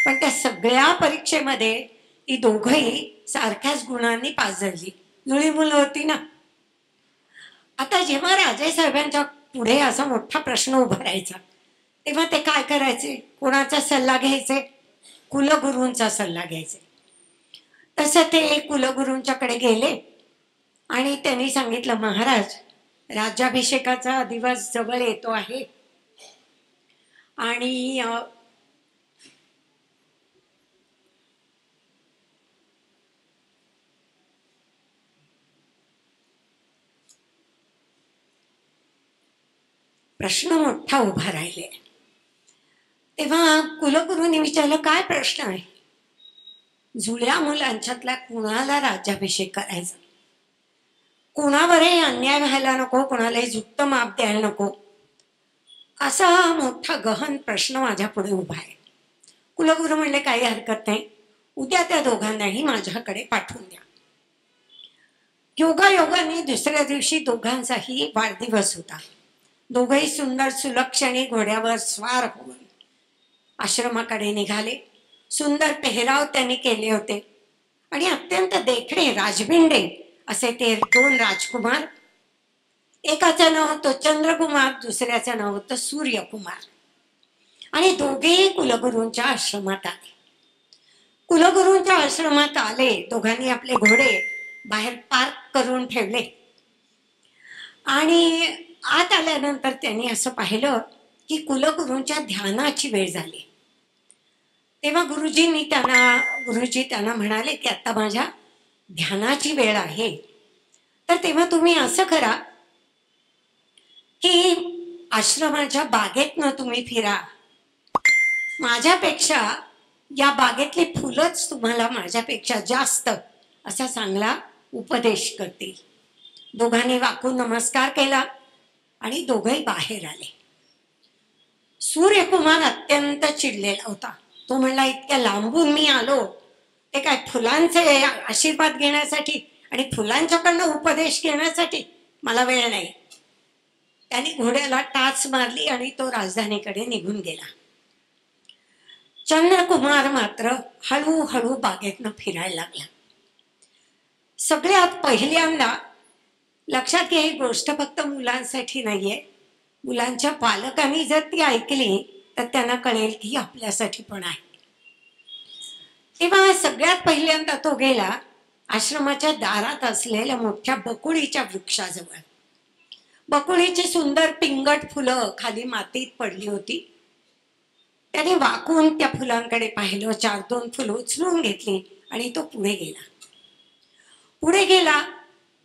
पण त्या सगळ्या परीक्षेमध्ये ती दोघंही सारख्याच गुणांनी पास झाली. जुळी मुलं होती ना. आता जेव्हा राजेसाहेबांच्या पुढे असा मोठा प्रश्न उभा राहायचा, तेव्हा ते काय करायचे? कोणाचा सल्ला घ्यायचे? कुलगुरूंचा सल्ला घ्यायचे. तसं ते कुलगुरूंच्याकडे गेले आणि त्यांनी सांगितलं, महाराज, राज्याभिषेकाचा दिवस जवळ येतो आहे आणि प्रश्न मोठा उभा राहिले. तेव्हा कुलगुरूंनी विचारलं, काय प्रश्न आहे? जुळ्या मुलांच्यातल्या कुणाला राज्याभिषेक करायचा? कुणावरही अन्याय व्हायला नको, कोणालाही झुकतं माप द्यायला नको, असा मोठा गहन प्रश्न माझ्या पुढे उभा आहे. कुलगुरू म्हणले, काही हरकत नाही, उद्या त्या दोघांनाही माझ्याकडे पाठवून द्या. योगायोगाने दुसऱ्या दिवशी दोघांचाही वाढदिवस होता. दोघंही सुंदर सुलक्षणी घोड्यावर स्वार होऊन आश्रमाकडे निघाले. सुंदर पेहराव त्यांनी केले होते आणि अत्यंत देखणे राजबिंडे असे ते दोन राजकुमार. एकाचं नाव होतं चंद्रकुमार, दुसऱ्याचं नाव होतं सूर्यकुमार. आणि दोघेही कुलगुरूंच्या आश्रमात आले. कुलगुरूंच्या आश्रमात आले, दोघांनी आपले घोडे बाहेर पार्क करून ठेवले आणि आत आल्यानंतर त्यांनी असं पाहिलं की कुलगुरूंच्या ध्यानाची वेळ झाली. तेव्हा गुरुजी त्यांना म्हणाले की आता माझ्या ध्यानाची वेळ आहे, तर तेव्हा तुम्ही असं करा की आश्रमाच्या बागेतनं तुम्ही फिरा. माझ्यापेक्षा या बागेतली फुलंच तुम्हाला माझ्यापेक्षा जास्त असा चांगला उपदेश करतील. दोघांनी वाकून नमस्कार केला आणि दोघंही बाहेर आले. सूर्यकुमार अत्यंत चिडलेला होता. तो म्हणला, इतक्या लांबून मी आलो ते काय फुलांचे आशीर्वाद घेण्यासाठी आणि फुलांच्याकडनं उपदेश घेण्यासाठी? मला वेळ नाही. त्याने घोड्याला टाच मारली आणि तो राजधानीकडे निघून गेला. चंद्रकुमार मात्र हळूहळू बागेतनं फिरायला लागला. सगळ्यात पहिल्यांदा लक्षात घ्या, ही गोष्ट फक्त मुलांसाठी नाहीये. मुलांच्या पालकांनी जर ती ऐकली तर त्यांना कळेल की आपल्यासाठी पण आहे. तेव्हा सगळ्यात पहिल्यांदा तो गेला आश्रमाच्या दारात असलेल्या मोठ्या बकुळीच्या वृक्षाजवळ. बकुळीची सुंदर पिंगट फुलं खाली मातीत पडली होती. त्याने वाकून त्या फुलांकडे पाहिलं, 4-2 फुलं उचलून घेतली आणि तो पुढे गेला.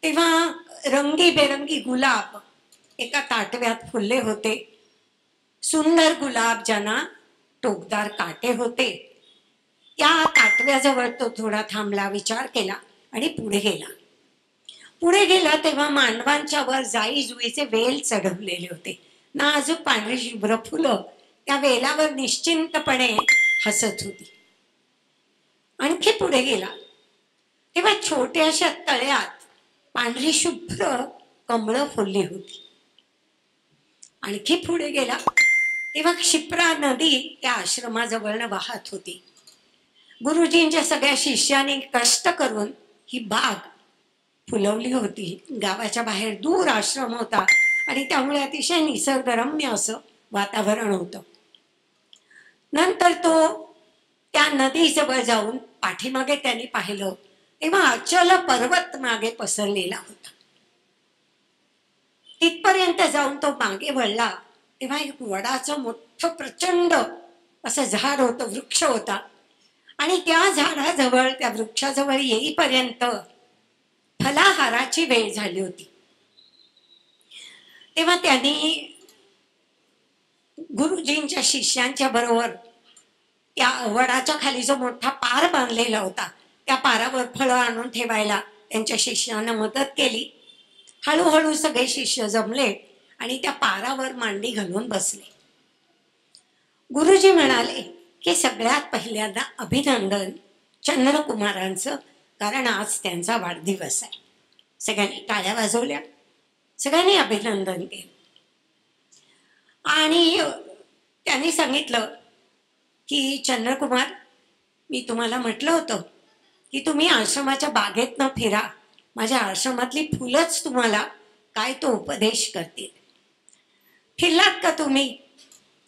तेव्हा रंगीबेरंगी गुलाब एका ताटव्यात फुलले होते. सुंदर गुलाब ज्यांना टोकदार काटे होते. त्या ताटव्याजवळ तो थोडा थांबला, विचार केला आणि पुढे गेला तेव्हा मांडवांच्या वर जाई जुईचे वेल चढवलेले होते. नाजूक पांढरी शुभ्र फुलं त्या वेलावर निश्चिंतपणे हसत होती. आणखी पुढे गेला तेव्हा छोट्याशा तळ्यात पांढरी शुभ्र कमळं फुलली होती. आणखी पुढे गेला तेव्हा क्षिप्रा नदी त्या आश्रमाजवळनं वाहत होती. गुरुजींच्या सगळ्या शिष्यांनी कष्ट करून ही बाग फुलवली होती. गावाच्या बाहेर दूर आश्रम होता आणि त्यामुळे अतिशय निसर्गरम्य असं वातावरण होतं. नंतर तो त्या नदीजवळ जाऊन पाठीमागे त्यांनी पाहिलं तेव्हा अचल पर्वत मागे पसरलेला होता. तिथपर्यंत जाऊन तो मागे वळला तेव्हा एक वडाचं मोठं प्रचंड असं झाड होतं, वृक्ष होता. आणि त्या झाडाजवळ, त्या वृक्षाजवळ येईपर्यंत फलाहाराची वेळ झाली होती. तेव्हा त्यांनी गुरुजींच्या शिष्यांच्या बरोबर त्या वडाच्या खाली जो मोठा पार बांधलेला होता त्या पारावर फळं आणून ठेवायला त्यांच्या शिष्यांना मदत केली. हळूहळू सगळे शिष्य जमले आणि त्या पारावर मांडी घालून बसले. गुरुजी म्हणाले की सगळ्यात पहिल्यांदा अभिनंदन चंद्रकुमारांचं, कारण आज त्यांचा वाढदिवस आहे. सगळ्यांनी टाळ्या वाजवल्या, सगळ्यांनी अभिनंदन केलं. आणि त्यांनी सांगितलं की चंद्रकुमार, मी तुम्हाला म्हटलं होतं की तुम्ही आश्रमाच्या बागेतनं फिरा, माझ्या आश्रमातली फुलंच तुम्हाला काय तो उपदेश करतील. फिरलात का तुम्ही?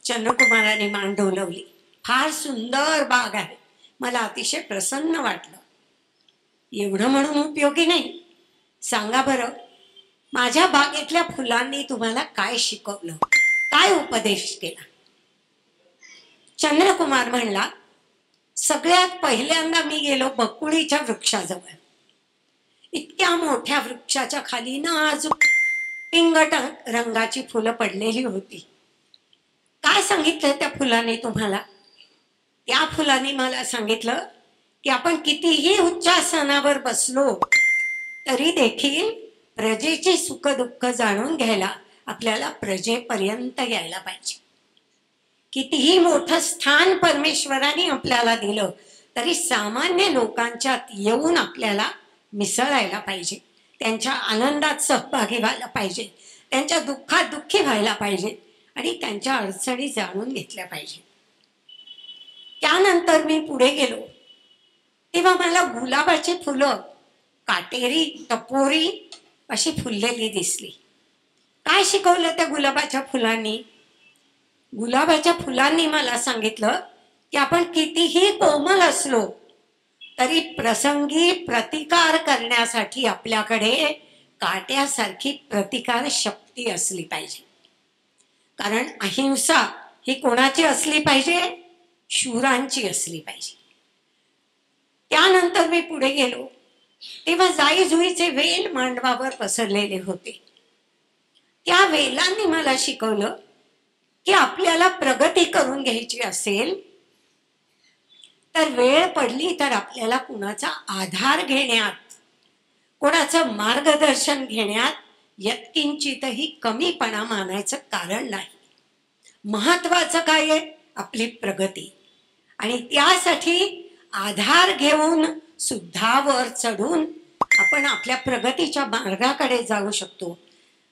चंद्रकुमाराने मान डोलवली. फार सुंदर बाग आहे, मला अतिशय प्रसन्न वाटलं. एवढं म्हणून उपयोगी नाही. सांगा बरं, माझ्या बागेतल्या फुलांनी तुम्हाला काय शिकवलं, काय उपदेश केला? चंद्रकुमार म्हणला, सगळ्यात पहिल्यांदा मी गेलो बकुळीच्या वृक्षाजवळ. इतक्या मोठ्या वृक्षाच्या खाली नाजूक पिंगट रंगाची फुलं पडलेली होती. काय सांगितलं त्या फुलांनी तुम्हाला? त्या फुलांनी मला सांगितलं की आपण कितीही उच्चासनावर बसलो तरी देखील प्रजेची सुख दुःख जाणून घ्यायला आपल्याला प्रजेपर्यंत यायला पाहिजे. कितीही मोठं स्थान परमेश्वराने आपल्याला दिलं तरी सामान्य लोकांच्यात येऊन आपल्याला मिसळायला पाहिजे, त्यांच्या आनंदात सहभागी व्हायला पाहिजे, त्यांच्या दुःखात दुःखी व्हायला पाहिजे आणि त्यांच्या अडचणी जाणून घेतल्या पाहिजे. त्यानंतर मी पुढे गेलो तेव्हा मला गुलाबाची फुलं काटेरी टपोरी अशी फुललेली दिसली. काय शिकवलं त्या गुलाबाच्या फुलांनी? गुलाबाच्या फुलांनी मला सांगितलं की आपण कितीही कोमल असलो तरी प्रसंगी प्रतिकार करण्यासाठी आपल्याकडे काट्यासारखी प्रतिकार शक्ती असली पाहिजे. कारण अहिंसा ही कोणाची असली पाहिजे? शूरांची असली पाहिजे. त्यानंतर मी पुढे गेलो तेव्हा जाईजुईचे वेल मांडवावर पसरलेले होते. त्या वेलांनी मला शिकवलं की आपल्याला प्रगती करून घ्यायची असेल तर वेळ पडली तर आपल्याला कुणाचा आधार घेण्यात, कोणाचं मार्गदर्शन घेण्यात यत्किंचितही कमीपणा मानायचं कारण नाही. महत्वाचं काय आहे? आपली प्रगती. आणि त्यासाठी आधार घेऊन सुद्धा वर चढून आपण आपल्या प्रगतीच्या मार्गाकडे जाऊ शकतो.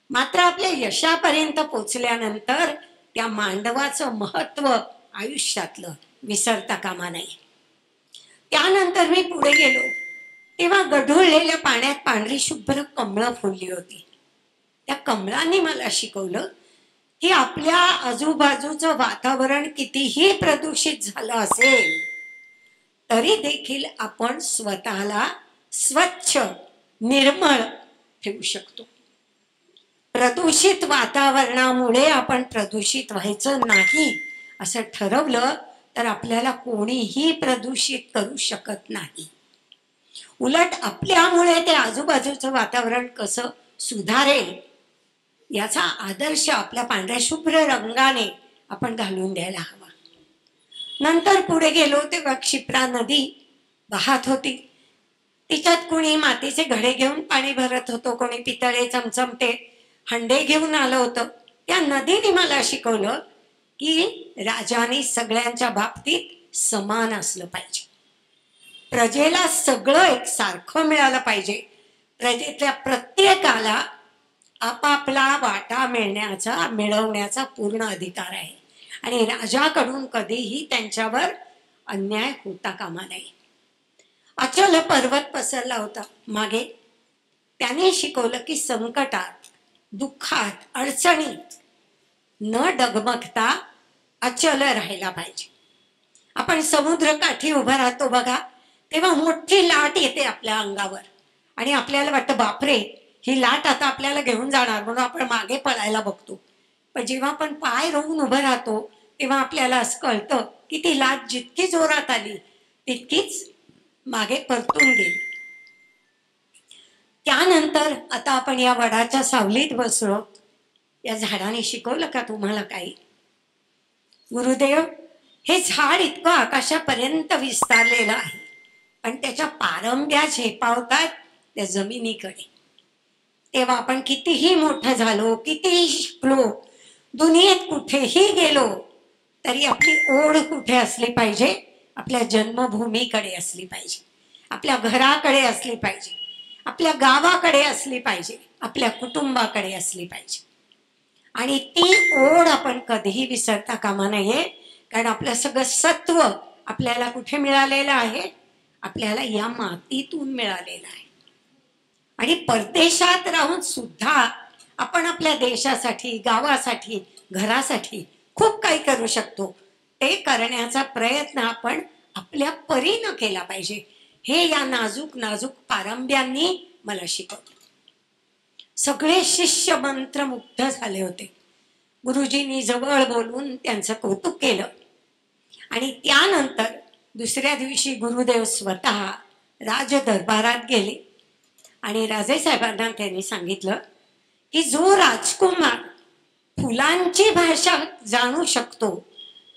मात्र आपल्या यशापर्यंत पोचल्यानंतर त्या मांडवाचं महत्व आयुष्यातलं विसरता कामा नये. त्यानंतर मी पुढे गेलो तेव्हा गढुळलेल्या पाण्यात पांढरी शुभ्र कमळं फुलली होती. त्या कमळांनी मला शिकवलं की आपल्या आजूबाजूचं वातावरण कितीही प्रदूषित झालं असेल तरी देखील आपण स्वतःला स्वच्छ निर्मळ ठेवू शकतो. प्रदूषित वातावरणामुळे आपण प्रदूषित व्हायचं नाही असं ठरवलं तर आपल्याला कोणीही प्रदूषित करू शकत नाही. उलट आपल्यामुळे ते आजूबाजूचं वातावरण कसं सुधारेल याचा आदर्श आपल्या पांढऱ्या शुभ्र रंगाने आपण घालून द्यायला हवा. नंतर पुढे गेलो तेव्हा क्षिप्रा नदी वाहत होती. तिच्यात कोणी मातीचे घडे घेऊन पाणी भरत होतो, कोणी पितळे चमचमते हंडे घेऊन आलं होतं. त्या नदीने मला शिकवलं की राजाने सगळ्यांच्या बाबतीत समान असलं पाहिजे. प्रजेला सगळं एक सारखं मिळालं पाहिजे. प्रजेतल्या प्रत्येकाला आपापला वाटा मिळवण्याचा पूर्ण अधिकार आहे आणि राजाकडून कधीही त्यांच्यावर अन्याय होता कामा नये. अचल पर्वत पसरला होता मागे. त्याने शिकवलं की संकटात, दुःखात, अडचणीत न डगमगता अचल राहायला पाहिजे. आपण समुद्रकाठी उभं राहतो बघा, तेव्हा मोठी लाट येते आपल्या अंगावर आणि आपल्याला वाटतं बापरे, ही लाट आता आपल्याला घेऊन जाणार, म्हणून आपण मागे पळायला बघतो. पण जेव्हा आपण पाय रोवून उभं राहतो तेव्हा आपल्याला असं कळतं की ती लाट जितकी जोरात आली तितकीच मागे परतून गेली. त्यानंतर आता आपण या वडाच्या सावलीत बसलो. या झाडाने शिकवलं का तुम्हाला काही? गुरुदेव, हे झाड इतकं आकाशापर्यंत विस्तारलेलं आहे पण त्याच्या पारंब्या झेपावतात त्या जमिनीकडे. तेव्हा आपण कितीही मोठं झालो, कितीही शिकलो, दुनियेत कुठेही गेलो तरी आपली ओढ कुठे असली पाहिजे? आपल्या जन्मभूमीकडे असली पाहिजे, आपल्या घराकडे असली पाहिजे, आपल्या गावाकडे असली पाहिजे, आपल्या कुटुंबाकडे असली पाहिजे. आणि ती ओढ आपण कधीही विसरता कामा नये. कारण आपलं सगळं सत्व आपल्याला कुठे मिळालेलं आहे? आपल्याला या मातीतून मिळालेलं आहे. आणि परदेशात राहून सुद्धा आपण आपल्या देशासाठी, गावासाठी, घरासाठी खूप काही करू शकतो. ते करण्याचा प्रयत्न आपण आपल्या परीनं केला पाहिजे. हे या नाजूक नाजूक पारंब्यांनी मला शिकवलं. सगळे शिष्य मंत्रमुग्ध झाले होते. गुरुजींनी जवळ बोलून त्यांचं कौतुक केलं. आणि त्यानंतर दुसऱ्या दिवशी गुरुदेव स्वतः राजदरबारात गेले आणि राजेसाहेबांना त्यांनी सांगितलं की जो राजकुमार फुलांची भाषा जाणू शकतो,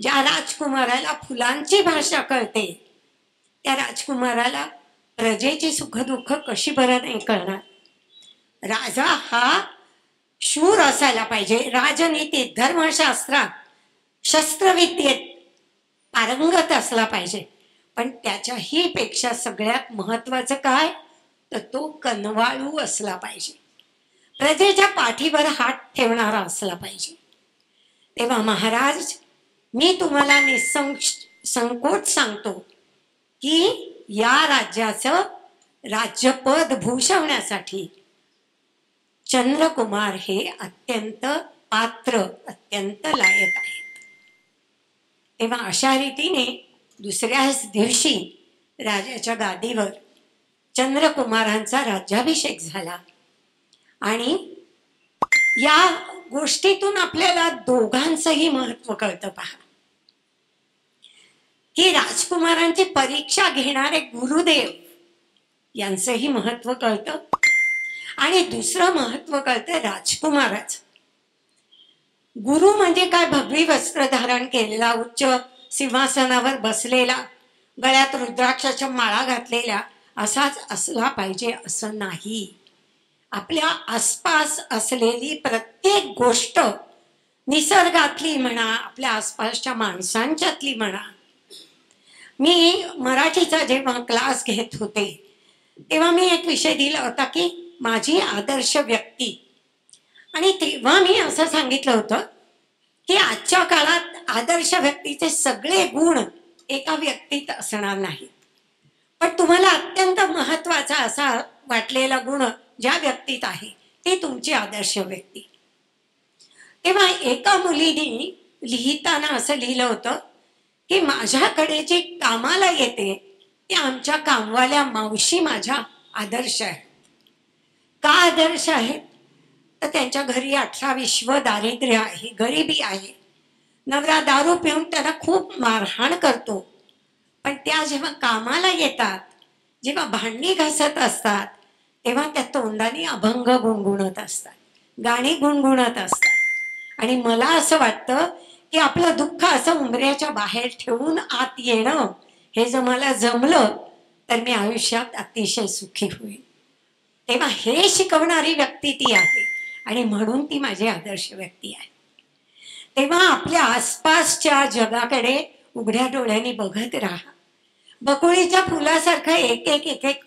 ज्या राजकुमाराला फुलांची भाषा कळते, त्या राजकुमाराला प्रजेची सुखदुःख कशी बरं नाही कळणार. राजा हा शूर असायला पाहिजे, राजनीतीत, धर्मशास्त्रात, शस्त्रविद्येत पारंगत असला पाहिजे. पण त्याच्याही पेक्षा सगळ्यात महत्वाचं काय, तर तो कनवाळू असला पाहिजे, प्रजेच्या पाठीवर हात ठेवणारा असला पाहिजे. तेव्हा महाराज, मी तुम्हाला संकोच सांगतो की या राज्याचं राज्यपद भूषवण्यासाठी चंद्रकुमार हे अत्यंत पात्र, अत्यंत लायक आहेत. तेव्हा अशा रीतीने दुसऱ्याच दिवशी राजाच्या गादीवर चंद्रकुमारांचा राज्याभिषेक झाला. आणि या गोष्टीतून आपल्याला दोघांचंही महत्व कळतं. पहा की राजकुमारांची परीक्षा घेणारे गुरुदेव यांचंही महत्व कळतं. आणि दुसरं महत्व कळतं राजकुमाराचं. गुरु म्हणजे काय, भगवी वस्त्र धारण केलेला, उच्च सिंहासनावर बसलेला, गळ्यात रुद्राक्षाच्या माळा घातलेल्या असाच असला पाहिजे असं नाही. आपल्या आसपास असलेली प्रत्येक गोष्ट, निसर्गातली म्हणा, आपल्या आसपासच्या माणसांच्यातली म्हणा. मी मराठीचा जेव्हा क्लास घेत होते तेव्हा मी एक विषय दिला होता की माझी आदर्श व्यक्ती. आणि तेव्हा मी असं सांगितलं होतं की आजच्या काळात आदर्श व्यक्तीचे सगळे गुण एका व्यक्तीत असणार नाहीत, पण तुम्हाला अत्यंत महत्वाचा असा वाटलेला गुण ज्या व्यक्तीत आहे ती तुमची आदर्श व्यक्ती. तेव्हा एका मुलीने लिहिताना असं लिहिलं होतं की माझ्याकडे जी कामाला येते त्या आमच्या कामवाल्या मावशी माझ्या आदर्श आहेत. का आदर्श आहेत, तर त्यांच्या घरी 18-20 दारिद्र्य आहे, गरिबी आहे. नवरा दारू पिऊन त्यांना खूप मारहाण करतो, पण त्या जेव्हा कामाला येतात, जेव्हा भांडी घासत असतात, तेव्हा त्या तोंडाने अभंग गुणगुणत असतात, गाणी गुणगुणत असतात. आणि मला असं वाटतं की आपलं दुःख असं उंबऱ्याच्या बाहेर ठेवून आत येणं, हे जर मला जमलं तर मी आयुष्यात अतिशय सुखी होईल. तेव्हा हे शिकवणारी व्यक्ती ती आहे आणि म्हणून ती माझी आदर्श व्यक्ती आहे. तेव्हा आपल्या आसपासच्या जगाकडे उघड्या डोळ्यांनी बघत राहा. बकुळीच्या फुलासारखं एक एक एक एक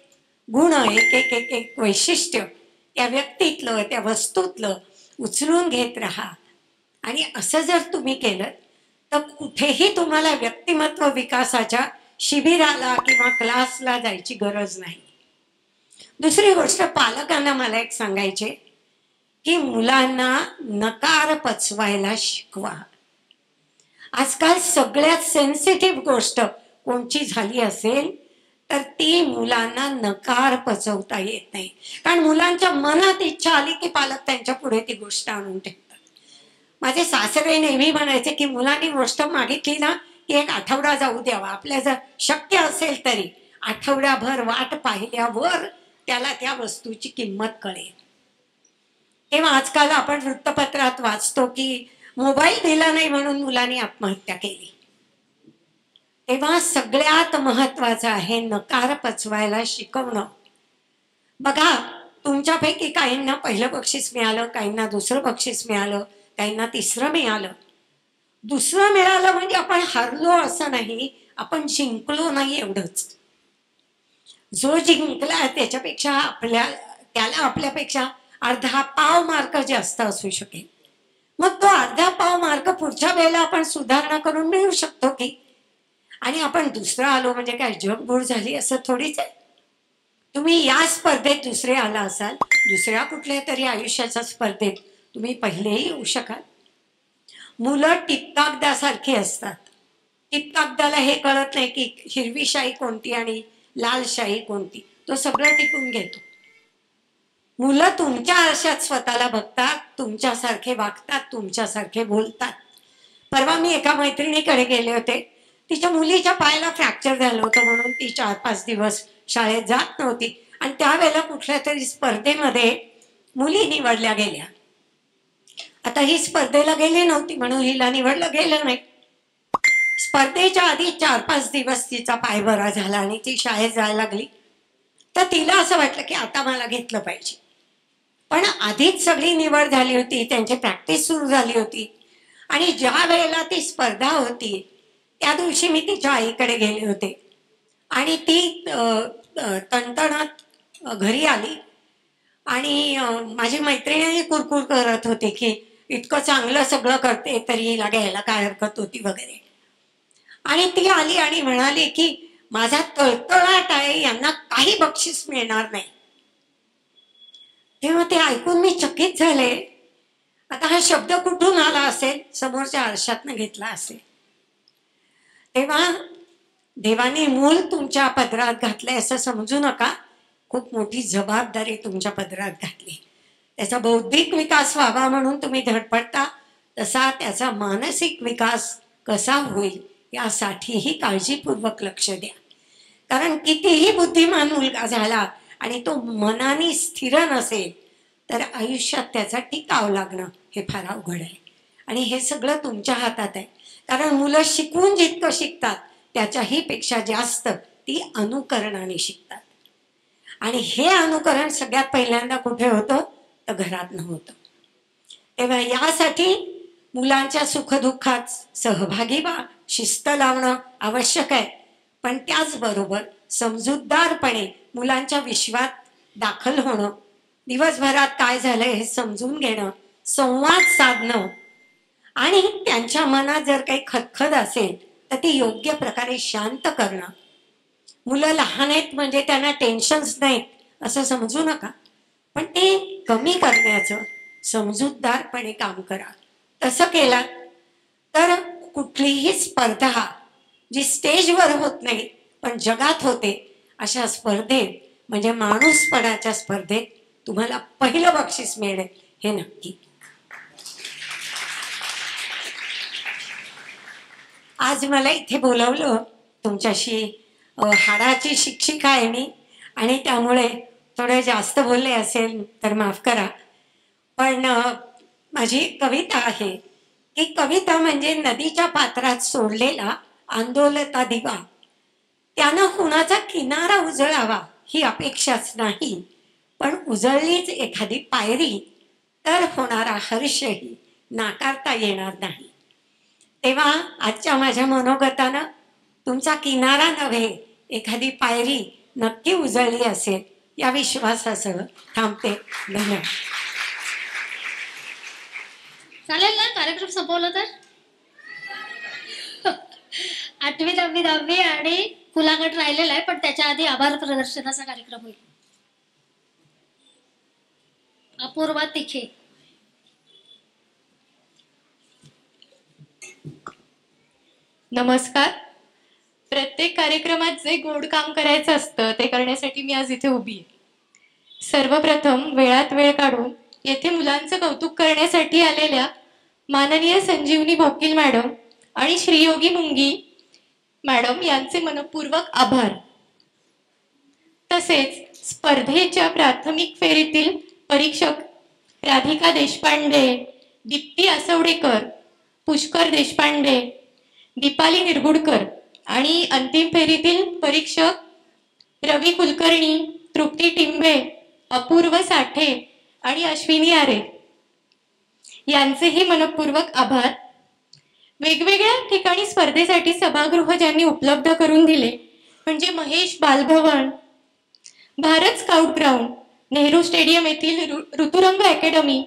गुण, एक एक एक एक वैशिष्ट्य त्या व्यक्तीतलं, त्या वस्तूतलं उचलून घेत राहा. आणि असं जर तुम्ही केलं तर कुठेही तुम्हाला व्यक्तिमत्व विकासाच्या शिबिराला किंवा क्लासला जायची गरज नाही. दुसरी गोष्ट, पालकांना मला एक सांगायचे की मुलांना नकार पचवायला शिकवा. आजकाल सगळ्यात सेन्सिटिव्ह गोष्ट कोणची झाली असेल तर ती मुलांना नकार पचवता येत नाही. कारण मुलांच्या मनात इच्छा आली की पालक त्यांच्या पुढे ती गोष्ट आणून ठेवतात. माझे सासरे नेहमी म्हणायचे की मुलांनी गोष्ट मागितली ना की एक आठवडा जाऊ द्यावा, आपल्या जर शक्य असेल तरी आठवड्याभर वाट पाहिल्यावर त्याला त्या वस्तूची किंमत कळेल. तेव्हा आजकाल आपण वृत्तपत्रात वाचतो की मोबाईल दिला नाही म्हणून मुलांनी आत्महत्या केली. तेव्हा सगळ्यात महत्वाचं आहे नकार पचवायला शिकवणं. बघा, तुमच्यापैकी काहींना पहिलं बक्षीस मिळालं, काहींना दुसरं बक्षीस मिळालं, काहींना तिसरं मिळालं. दुसरं मिळालं म्हणजे आपण हरलो असं नाही, आपण जिंकलो नाही एवढंच. जो जिंकला त्याच्यापेक्षा त्याला आपल्यापेक्षा अर्धा पाव मार्क जास्त असू शकेल. मग तो अर्धा पाव मार्क पुढच्या वेळेला आपण सुधारणा करून मिळू शकतो की. आणि आपण दुसरं आलो म्हणजे काय जगबूड झाली असं थोडीच आहे. तुम्ही या स्पर्धेत दुसरे आला असाल, दुसऱ्या कुठल्या तरी आयुष्याच्या स्पर्धेत तुम्ही पहिलेही येऊ शकाल. मुलं टिपकागदासारखी असतात. टिपकागदाला हे कळत नाही की हिरवी शाई कोणती आणि लाल शाई कोणती, तो सगळं टिपून घेतो. मुलं तुमच्या आरशात स्वतःला बघतात, तुमच्यासारखे वागतात, तुमच्यासारखे बोलतात. परवा मी एका मैत्रिणीकडे गेले होते. तिच्या मुलीच्या पायाला फ्रॅक्चर झालं होतं म्हणून ती 4-5 दिवस शाळेत जात नव्हती. आणि त्यावेळेला कुठल्या तरी स्पर्धेमध्ये मुली निवडल्या गेल्या. आता ही स्पर्धेला गेली नव्हती म्हणून हिला निवडलं गेलं नाही. स्पर्धेच्या आधी 4-5 दिवस तिचा पाय बरा झाला आणि ती शाळेत जायला लागली. तर तिला असं वाटलं की आता मला घेतलं पाहिजे. पण आधीच सगळी निवड झाली होती, त्यांची प्रॅक्टिस सुरू झाली होती. आणि ज्या वेळेला ती स्पर्धा होती त्या दिवशी मी तिच्या आईकडे गेले होते. आणि ती तणतणत घरी आली आणि माझी मैत्रिणी कुरकुर करत होती की इतकं चांगलं सगळं करते तरी हिला घ्यायला काय हरकत होती वगैरे. आणि ती आली आणि म्हणाली की माझा तळतळाट आहे, यांना काही बक्षीस मिळणार नाही. तेव्हा ते ऐकून मी चकित झाले. आता हा शब्द कुठून आला असेल, समोरच्या आरशातनं घेतला असेल. तेव्हा देवाने मूल तुमच्या पदरात घातलंय असं समजू नका. खूप मोठी जबाबदारी तुमच्या पदरात घातली. त्याचा बौद्धिक विकास व्हावा म्हणून तुम्ही धडपडता, तसा त्याचा मानसिक विकास कसा होईल यासाठीही काळजीपूर्वक लक्ष द्या. कारण कितीही बुद्धिमान मुलगा झाला आणि तो मनाने स्थिर नसेल तर आयुष्यात त्याचा टिकाव लागणं हे फार अवघड आहे. आणि हे सगळं तुमच्या हातात आहे. कारण मुलं शिकून जितकं शिकतात त्याच्याही पेक्षा जास्त ती अनुकरणाने शिकतात. आणि हे अनुकरण सगळ्यात पहिल्यांदा कुठे होतं तर घरात नव्हतं. तेव्हा यासाठी मुलांच्या सुखदुःखात सहभागी व्हा, शिस्त लावणं आवश्यक आहे. पण त्याचबरोबर समजूतदारपणे मुलांच्या विश्वात दाखल होणं, दिवसभरात काय झालंय हे समजून घेणं, संवाद साधणं आणि त्यांच्या मनात जर काही खदखद असेल तर ती योग्य प्रकारे शांत करणं. मुलं लहान आहेत म्हणजे त्यांना टेन्शन्स नाहीत असं समजू नका, पण ते कमी करण्याचं समजूतदारपणे काम करा. तसं केलं तर कुठलीही स्पर्धा जी स्टेजवर होत नाही पण जगात होते अशा स्पर्धेत म्हणजे माणूसपणाच्या स्पर्धेत तुम्हाला पहिलं बक्षीस मिळेल हे नक्की. आज मला इथे बोलावलं, तुमच्याशी हाडाची शिक्षिका आहे मी आणि त्यामुळे थोडे जास्त बोलले असेल तर माफ करा. पण माझी कविता आहे की कविता म्हणजे नदीच्या पात्रात सोडलेला आंदोलता दिवा. त्यानं कुणाचा किनारा उजळावा ही अपेक्षाच नाही, पण उजळलीच एखादी पायरी तर होणारा हर्षही नाकारता येणार नाही. तेव्हा आजच्या माझ्या मनोगतानं तुमचा किनारा नव्हे एखादी पायरी नक्की उजळली असेल या विश्वासासह थांबते. धन्यवाद. चालेल ना कार्यक्रम संपवला तर? 8वी 9वी 10वी आणि खुलागट राहिलेला आहे, पण त्याच्या आधी आभार प्रदर्शनाचा कार्यक्रम होईल. अपूर्वा तिखे. नमस्कार. प्रत्येक कार्यक्रमात जे गोड काम करायचं असतं ते करण्यासाठी मी आज इथे उभी आहे. सर्वप्रथम वेळात वेळ काढून येथे मुलांचं कौतुक करण्यासाठी आलेल्या माननीय संजीवनी भोकील मॅडम आणि श्रीयोगी मुंगी मॅडम यांचे मनपूर्वक आभार. तसेच स्पर्धेच्या प्राथमिक फेरीतील परीक्षक राधिका देशपांडे, दीप्ती आसवडेकर, पुष्कर देशपांडे, दीपाली निरगुडकर आणि अंतिम फेरीतील परीक्षक रवी कुलकर्णी, तृप्ती टिंबे, अपूर्व साठे आणि अश्विनी आरे यांचेही मनपूर्वक आभार. वेगवेगळ्या ठिकाणी स्पर्धेसाठी सभागृह ज्यांनी उपलब्ध करून दिले म्हणजे Mahesh Bal Bhavan, Bharat scout ground, Nehru stadium येथील ऋतुरंग अकॅडमी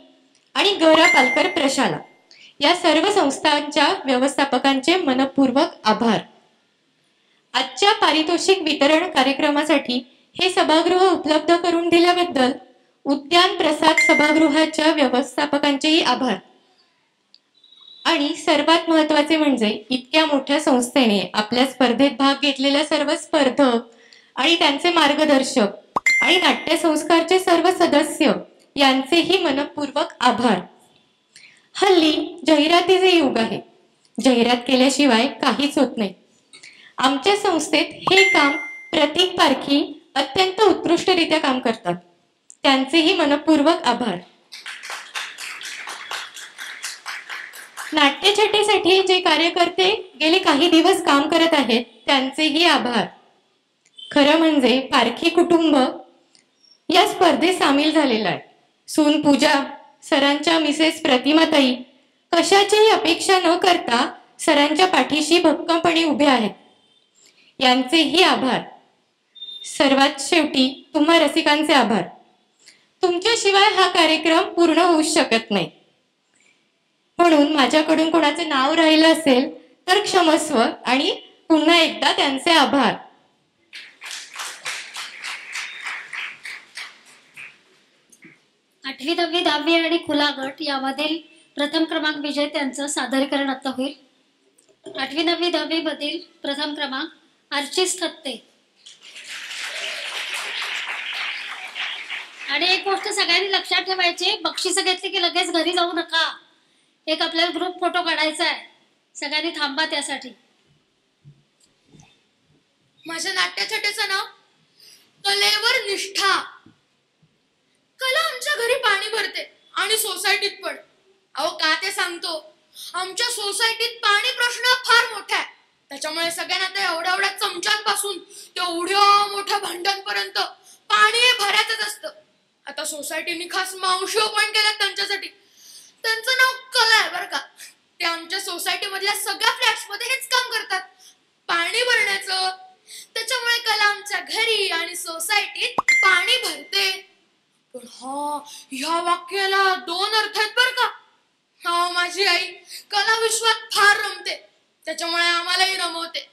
आणि गौरा पालकर प्रशाला या सर्व संस्थांच्या व्यवस्थापकांचे मनपूर्वक आभार. आजच्या पारितोषिक वितरण कार्यक्रमासाठी हे सभागृह उपलब्ध करून दिल्याबद्दल उद्यान प्रसाद सभागृहाच्या व्यवस्थापकांचेही आभार. आणि सर्वात महत्त्वाचे म्हणजे इतक्या मोठ्या संस्थेने आपल्या स्पर्धेत भाग घेतलेल्या सर्व स्पर्धक आणि त्यांचे मार्गदर्शक आणि नाट्यसंस्कारचे सर्व सदस्य यांचेही मनपूर्वक आभार. हल्ली जाहिरातीचे युग आहे. जाहिरात केल्याशिवाय काहीच होत नाही. आमच्या संस्थेत हे काम प्रतीक पारखी अत्यंत उत्कृष्टरित्या काम करतात. त्यांचेही मनपूर्वक आभार. नाट्यछटेसाठी जे कार्यकर्ते गेले काही दिवस काम करत आहेत त्यांचेही आभार. खरं म्हणजे पारखी कुटुंब या स्पर्धेत सामील झालेलं आहे. सून पूजा, सरांच्या मिसेस प्रतिमाताई कशाचीही अपेक्षा न करता सरांच्या पाठीशी भक्कमपणे उभे आहेत. यांचेही आभार. सर्वात शेवटी तुम्हा रसिकांचे आभार. तुमच्याशिवाय हा कार्यक्रम पूर्ण होऊ शकत नाही. म्हणून माझ्याकडून कोणाचे नाव राहिलं असेल तर क्षमस्व आणि पुन्हा एकदा त्यांचे आभार. आठवी, 9वी, 10वी आणि खुला गट यामधील प्रथम क्रमांक विजेत्यांचं सादरीकरण आता होईल. 8वी, 9वी, 10वी मधील प्रथम क्रमांक अर्चिस थत्ते. आणि एक गोष्ट सगळ्यांनी लक्षात ठेवायची, बक्षिसं घेतली की लगेच घरी जाऊ नका. एक आपल्याला ग्रुप फोटो काढायचा आहे. सगळ्यांनी थांबा त्यासाठी. माझ्या नाट्यछटेचं नाव कलेवर निष्ठा. कला आमच्या घरी पाणी भरते आणि सोसायटीत पण. अहो का ते सांगतो, आमच्या सोसायटीत पाणी प्रश्न फार मोठा आहे. त्याच्यामुळे सगळ्यांना ते एवढ्या चमच्यांपासून तेवढ्या मोठ्या भांड्यांपर्यंत पाणी हे भरायचंच असतं. आता सोसायटीने खास मावशी ओपन केल्यात त्यांच्यासाठी. त्यांचं नाव कला आहे बरं का. ते आमच्या सोसायटी मधल्या सगळ्या फ्लॅट्स मध्ये हेच काम करतात, पाणी भरण्याचं. त्याच्यामुळे कला आमच्या घरी आणि सोसायटीत पाणी भरते. पण ह्या वाक्याला 2 अर्थ आहेत बर का. माझी आई कला विश्वात फार रमते, त्याच्यामुळे आम्हालाही रमवते.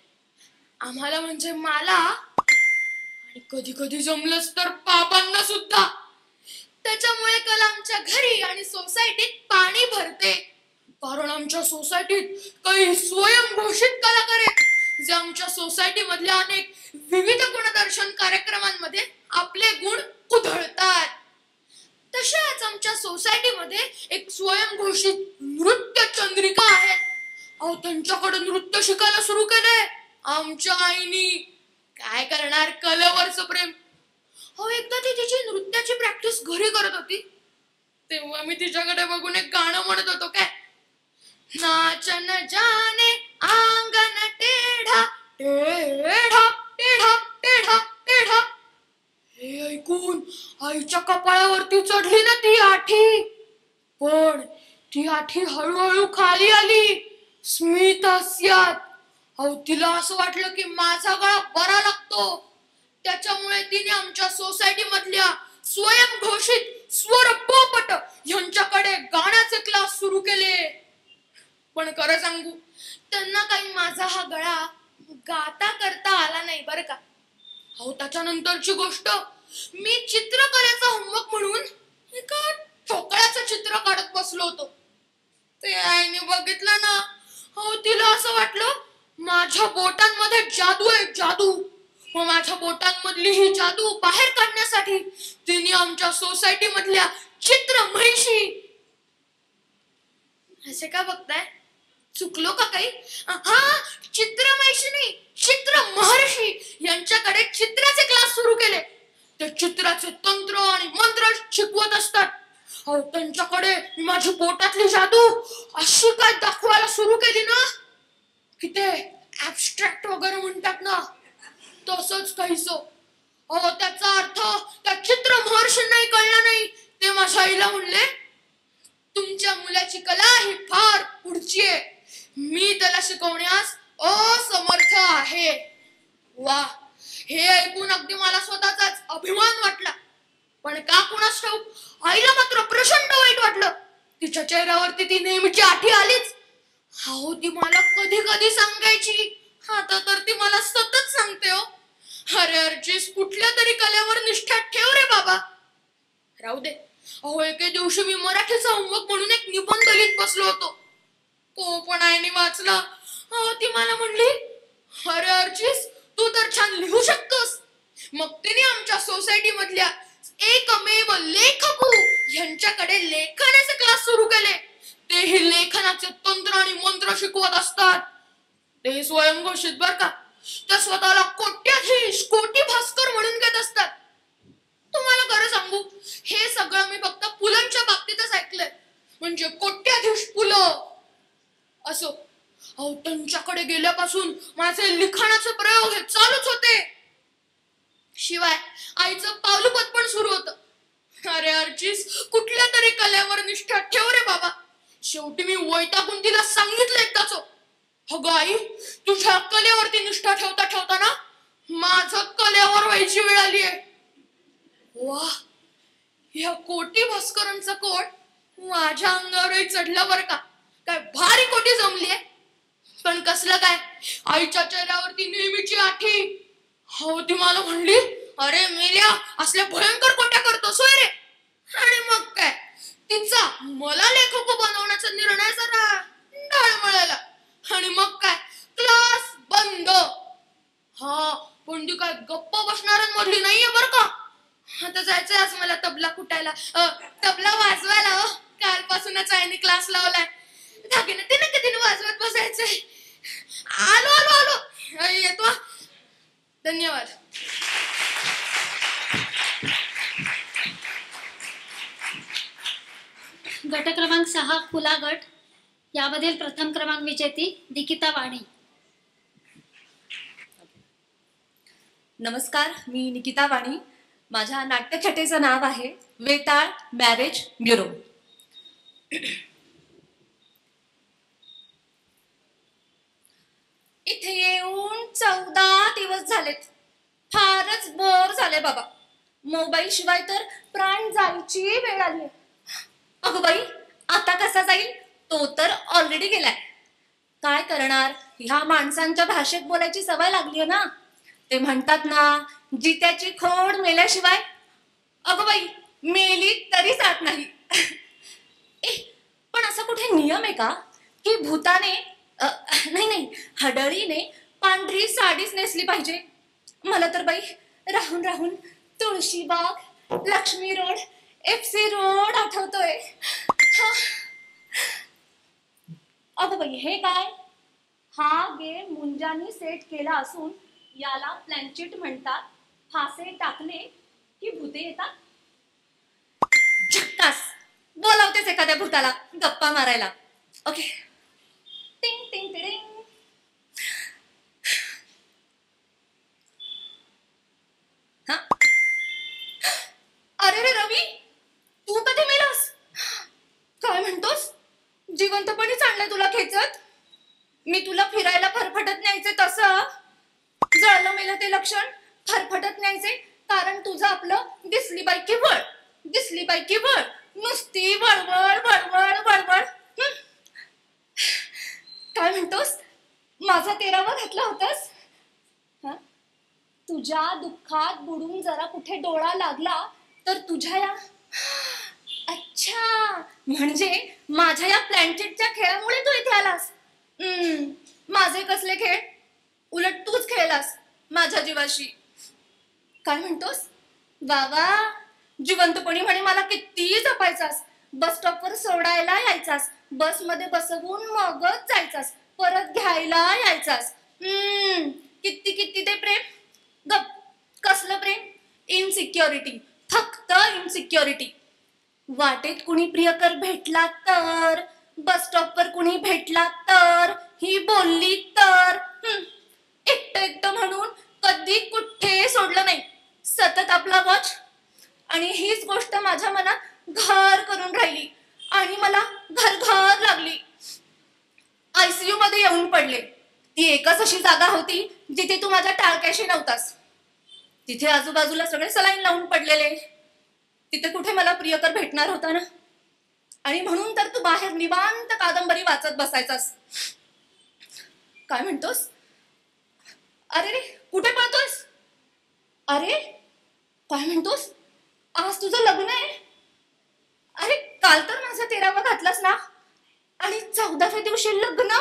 आम्हाला म्हणजे मला आणि कधी कधी जमलंच तर पापांना सुद्धा. त्याच्यामुळे कला आमच्या घरी आणि सोसायटीत पाणी भरते. कारण आमच्या सोसायटीत काही स्वयंघोषित कलाकार आहेत जे आमच्या सोसायटी मधल्या अनेक विविध गुणदर्शन कार्यक्रमांमध्ये आपले गुण उधळतात. तशाच आमच्या सोसायटीमध्ये एक स्वयंघोषित नृत्य चंद्रिका आहे. अहो त्यांच्याकडे नृत्य शिकायला सुरू केलंय आमच्या आईनी. काय करणार, कलेवरचं प्रेम. हो एकदा ती तिची नृत्याची प्रॅक्टिस घरी करत होती, तेव्हा मी तिच्याकडे बघून एक गाणं म्हणत होतो. काय नाच न जाने आंगन टेढा टेढा टेढा टेढा टेढा. हे ऐकून आईच्या कपाळावरती चढली ना ती आठी. पण ती आठी हळूहळू खाली आली स्मित हास्यात. अहो तिला असं वाटलं की माझा गळा बरा लागतो. त्याच्यामुळे तिने आमच्या सोसायटी मधल्या स्वयंघोषित स्वर पोपट यांच्याकडे गाण्याचे क्लास सुरू केले. पण खरं सांगू, त्यांना काही माझा हा गळा गाता करता आला नाही बरं का. अहो त्याच्यानंतरची गोष्ट, मी चित्रकलेचा होमवर्क म्हणून एका ठोकळ्याचं चित्र काढत बसलो होतो. ते आईने बघितलं ना, हो तिला असं वाटलं माझ्या बोटांमध्ये जादू आहे, जादू. व माझ्या बोटांमधली ही जादू बाहेर काढण्यासाठी तिने आमच्या सोसायटी मधल्या चित्र महिषी. असे का बघताय, चुकलो का काही? चित्र महिषी नाही, चित्र महर्षी यांच्याकडे चित्राचे क्लास सुरू केले. ते चित्राचे तंत्र आणि मंत्र शिकवत असतात. अहो त्यांच्याकडे माझी बोटातली जादू अशी काय दाखवायला सुरू केली ना की ते ऍबस्ट्रॅक्ट वगैरे म्हणतात ना, तसंच काहीसो. अहो त्याचा अर्थ त्या चित्र महर्षींनाही कळला नाही. ते माझ्या आईला म्हणले, तुमच्या मुलाची कला ही फार पुढची आहे, मी त्याला शिकवण्यास असमर्थ आहे. वा, हे ऐकून अगदी मला स्वतःचाच अभिमान वाटला. पण का कुणास ठाऊक आईला मात्र प्रचंड वाईट वाटलं. तिच्या चेहऱ्यावरती ती नेहमीची आठी आलीच. अहो ती मला कधी कधी सांगायची, आता तर ती मला सतत सांगते हो. अरे अर्चिस, कुठल्या तरी कलेवर निष्ठा ठेव रे बाबा. राहू दे. अहो एके दिवशी मी मराठीचा होमवर्क म्हणून एक निबंध लिहित बसलो होतो. तो पण आईने वाचला. अहो ती मला म्हणली, अरे अर्चिस तू तर छान लिहू शकतोस. मग तिने आमच्या सोसायटी मधल्या एकमेव लेखक यांच्याकडे लेखनाचे क्लास सुरू केले. तेही लेखनाचे तंत्र आणि मंत्र शिकवत असतात. ते स्वयंघोषित बर का. त्या स्वतःला कोट्याधीश, कोटी भास्कर म्हणून घेत असतात. तुम्हाला खरं सांगू, हे सगळं मी फक्त पुलंच्या बाबतीतच ऐकलंय. म्हणजे कोट्याधीश पुलं असो. अहो त्यांच्याकडे गेल्यापासून माझे लिखाणाचे प्रयोग हे चालूच होते. शिवाय आईचं पावलुपद पण सुरू होतं. अरे अर्चिस, कुठल्या तरी कलेवर निष्ठा ठेव रे बाबा. शेवटी मी वैतागून तिला सांगितलं एकदाच, अगं आई, तुझ्या कलेवरती निष्ठा ठेवता ठेवताना माझं कलेवर व्हायची वेळ आली आहे. वा, या कोटी भास्करांचा कोट माझ्या अंगावरही चढला बर का. काय भारी कोटी जमलीये. पण कसलं काय, आईच्या चेहऱ्यावरती नेहमीची आठी. हो ती मला म्हणली, अरे मेल्या, असल्या भयंकर कोट्या करतोस होय रे. आणि मग काय, तिचा मला लेखक बनवण्याचा निर्णय जरा ढळमळाला. आणि मग काय, क्लास बंद. हा पण ती काय गप्प बसणाऱ्यांमधली नाहीये बर का. आता जायचंय आज मला तबला कुटायला, तबला वाजवायला. हो, कालपासूनच आईने क्लास लावलाय. दागिने तिने वाजवत बसायचंय. आलो आलो आलो, येतो. धन्यवाद. गट क्रमांक 6 खुला गट, यामधील प्रथम क्रमांक विजेती निकिता वाणी. नमस्कार, मी निकिता वाणी. माझ्या नाट्यछटेचं नाव आहे वेताळ मॅरेज ब्युरो. इथे येऊन 14 दिवस झालेत. फारच बोर झाले बाबा. मोबाईल शिवाय तर प्राण जायची वेळ आली. अगं बाई, आता कसा जाईल? तो तर ऑलरेडी गेलाय. काय करणार, ह्या माणसांच्या भाषेत बोलायची सवय लागली ना. ते म्हणतात ना, जित्याची खोड मेल्याशिवाय. अगं बाई, मेली तरी जात नाही. पण असा कुठे नियम आहे का की भूताने नाही हडळीने पांढरी साडीच नेसली पाहिजे? मला तर बाई राहून राहून Tulshibag, Laxmi road, FC road आठवतोय. अगं बाई, हे काय? हा गेम मुंजांनी सेट केला असून याला प्लॅनचिट म्हणतात. फासे टाकले की भूते येतात. झक्कास, बोलावतेच एखाद्या भूताला गप्पा मारायला. ओके. टिंग टिंग टिंग. हा, अरे रे रवी, तू कधी मेलास? काय म्हणतोस? जिवंतपणीच आणलंय तुला खेचत? मी तुला फिरायला फरफटत न्यायचे तसं. जळलं मेलं ते लक्षण फरफटत न्यायचे. कारण तुझं आपलं दिसली बाई की वळ, दिसली बाई की वळ, नुसती वळवळ वळवळ वळवळ. काय म्हणतोस? माझा तेरावा घातला होतास? तुझ्या दुःखात बुडून जरा कुठे डोळा लागला तर तुझ्या या, अच्छा, म्हणजे माझ्या या प्लॅनचेटच्या खेळामुळे तू इथे आलास. माझे कसले खेळ? उलट तूच खेळलास माझ्या जीवाशी. काय म्हणतोस? बाबा, जिवंतपणी म्हणे मला किती जपायचास. बस स्टॉपवर सोडायला यायचास, बसमध्ये बसवून मगच जायचास, परत घ्यायला यायचास. किती किती ते प्रेम. गप, कसलं प्रेम? इनसिक्युरिटी, फक्त इनसिक्युरिटी. वाटेत कुणी प्रियकर भेटला तर, बस स्टॉपवर कुणी भेटला तर, ही बोलली तर. एकटं एकटं म्हणून कधी कुठे सोडलं नाही. सतत आपला वॉच. आणि हीच गोष्ट माझ्या मनात घर करून राहिली आणि मला घर घर लागली. ICU मध्ये येऊन पडले. ती एकच अशी जागा होती जिथे तू माझ्या टाळक्याशी नव्हतास. तिथे आजूबाजूला सगळे सलाईन लावून पडलेले. तिथे कुठे मला प्रियकर भेटणार होता ना. आणि म्हणून तर तू बाहेर निवांत कादंबरी वाचत बसायचास. काय म्हणतोस? अरे रे, कुठे पळतोस? अरे काय म्हणतोस? आज तुझं लग्न आहे? अरे काल तर माझा 13वा घातलास ना, आणि 14व्या दिवशी लग्न.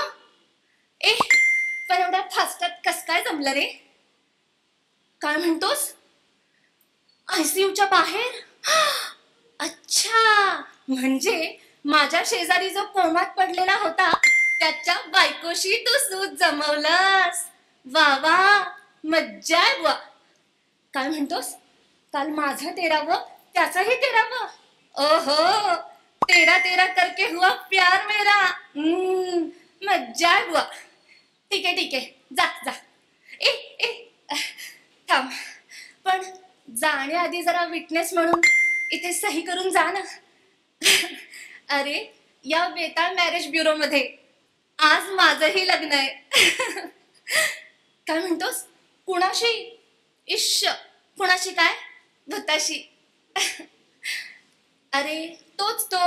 पण एवढ्या फास्टात कस काय जमलं रे? काय म्हणतोस? ICUच्या बाहेर? अच्छा, म्हणजे माझ्या शेजारी जो कोमात पडलेला होता त्याच्या बायकोशी तू सूत जमवलास. वा वा, मज्जा आहे बुवा. काय म्हणतोस? काल माझं 13वं, त्याचंही 13वं. ओहो, 13 करके हुआ प्यार मेरा. मज्जा आहे बुवा. ठीक आहे, जा जा. थांब, पण जाण्याआधी जरा विटनेस म्हणून इथे सही करून जा ना. अरे या बेताळ मॅरेज ब्युरो मध्ये आज माझंही लग्न आहे. काय म्हणतोस? कुणाशी? इश्श, कुणाशी काय? भूताशी. अरे तोच तो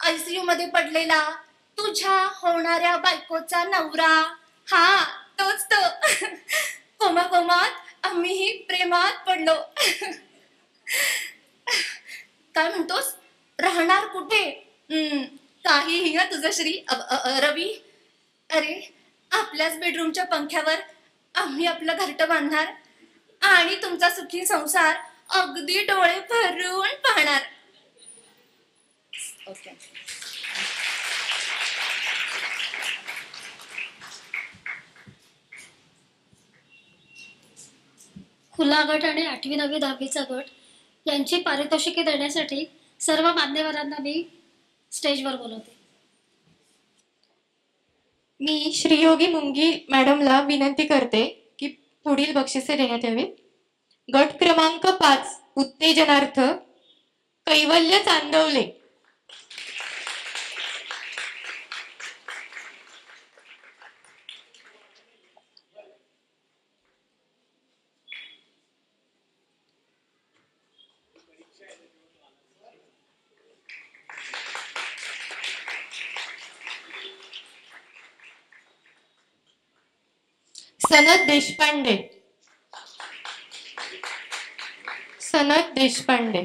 ICU मध्ये पडलेला तुझ्या होणाऱ्या बायकोचा नवरा. हा तोच तो. कोमात आम्हीही प्रेमात पडलो. काय म्हणतोस? राहणार कुठे? काहीही ना तुझं श्री रवी. अरे आपल्याच बेडरूमच्या पंख्यावर आम्ही आपलं घरटं बांधणार आणि तुमचा सुखी संसार अगदी डोळे भरून पाहणार. ओके. खुला गट आणि 8वी 9वी 10वीचा गट यांची पारितोषिके देण्यासाठी सर्व मान्यवरांना मी स्टेजवर बोलवते. मी श्रीयोगी मुंगी मॅडमला विनंती करते की पुढील बक्षिसे देण्यात यावी. गट क्रमांक 5 उत्तेजनार्थ कैवल्य चांदवले. सनत देशपांडे. सनत देशपांडे.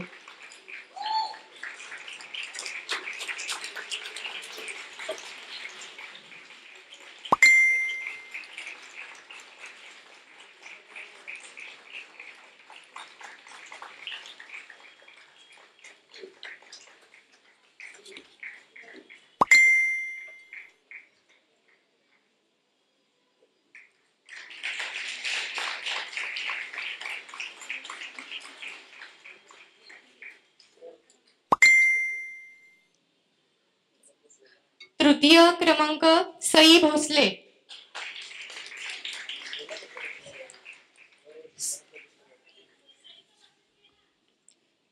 तृतीय क्रमांक सई भोसले.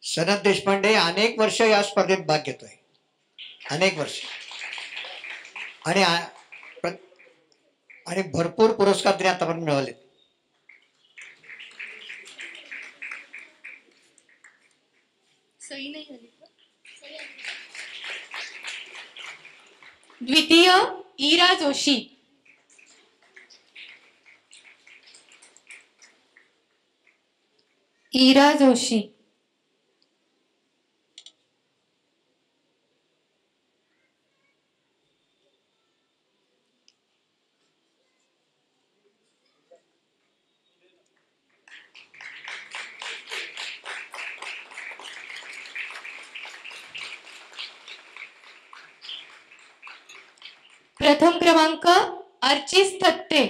सनत देशपांडे अनेक वर्ष या स्पर्धेत भाग घेतोय, अनेक वर्ष, आणि भरपूर पुरस्कार तरी आतापर्यंत मिळवले. सही नाही झाली. द्वितीय इरा जोशी. इरा जोशी. प्रथम क्रमांक अर्चिस थत्ते.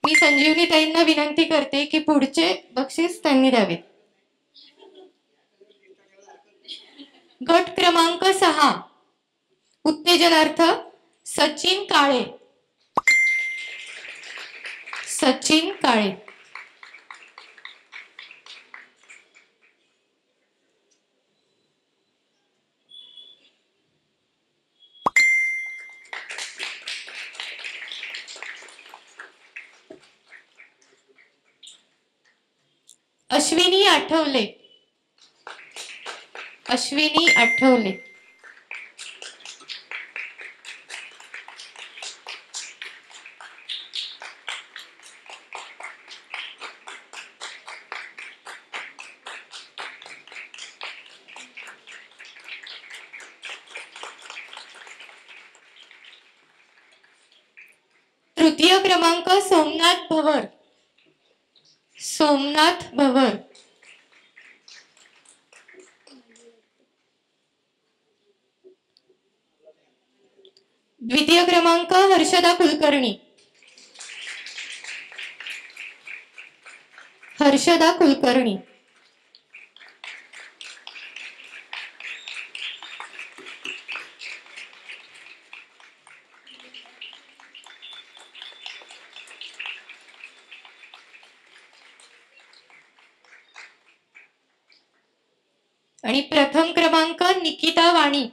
मी संजीवनी ताईंना विनंती करते की पुढचे बक्षीस त्यांनी द्यावे. गट क्रमांक 6 उत्तेजनार्थ सचिन काळे. सचिन काळे, अश्विनी आठवले, अश्विनी आठवले, तृतीय क्रमांक सोमनाथ भवर, सोमनाथ भवर, द्वितीय क्रमांक हर्षदा कुलकर्णी, हर्षदा कुलकर्णी, आणि प्रथम क्रमांक निकिता वाणी,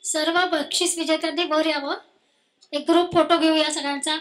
सर्व बक्षीस विजेत्यांनी वर यावं. एक ग्रुप फोटो घेऊया सगळ्यांचा.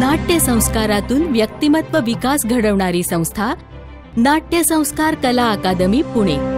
नाट्य संस्कारातून व्यक्तिमत्व विकास घडवणारी संस्था नाट्य संस्कार कला अकादमी पुणे.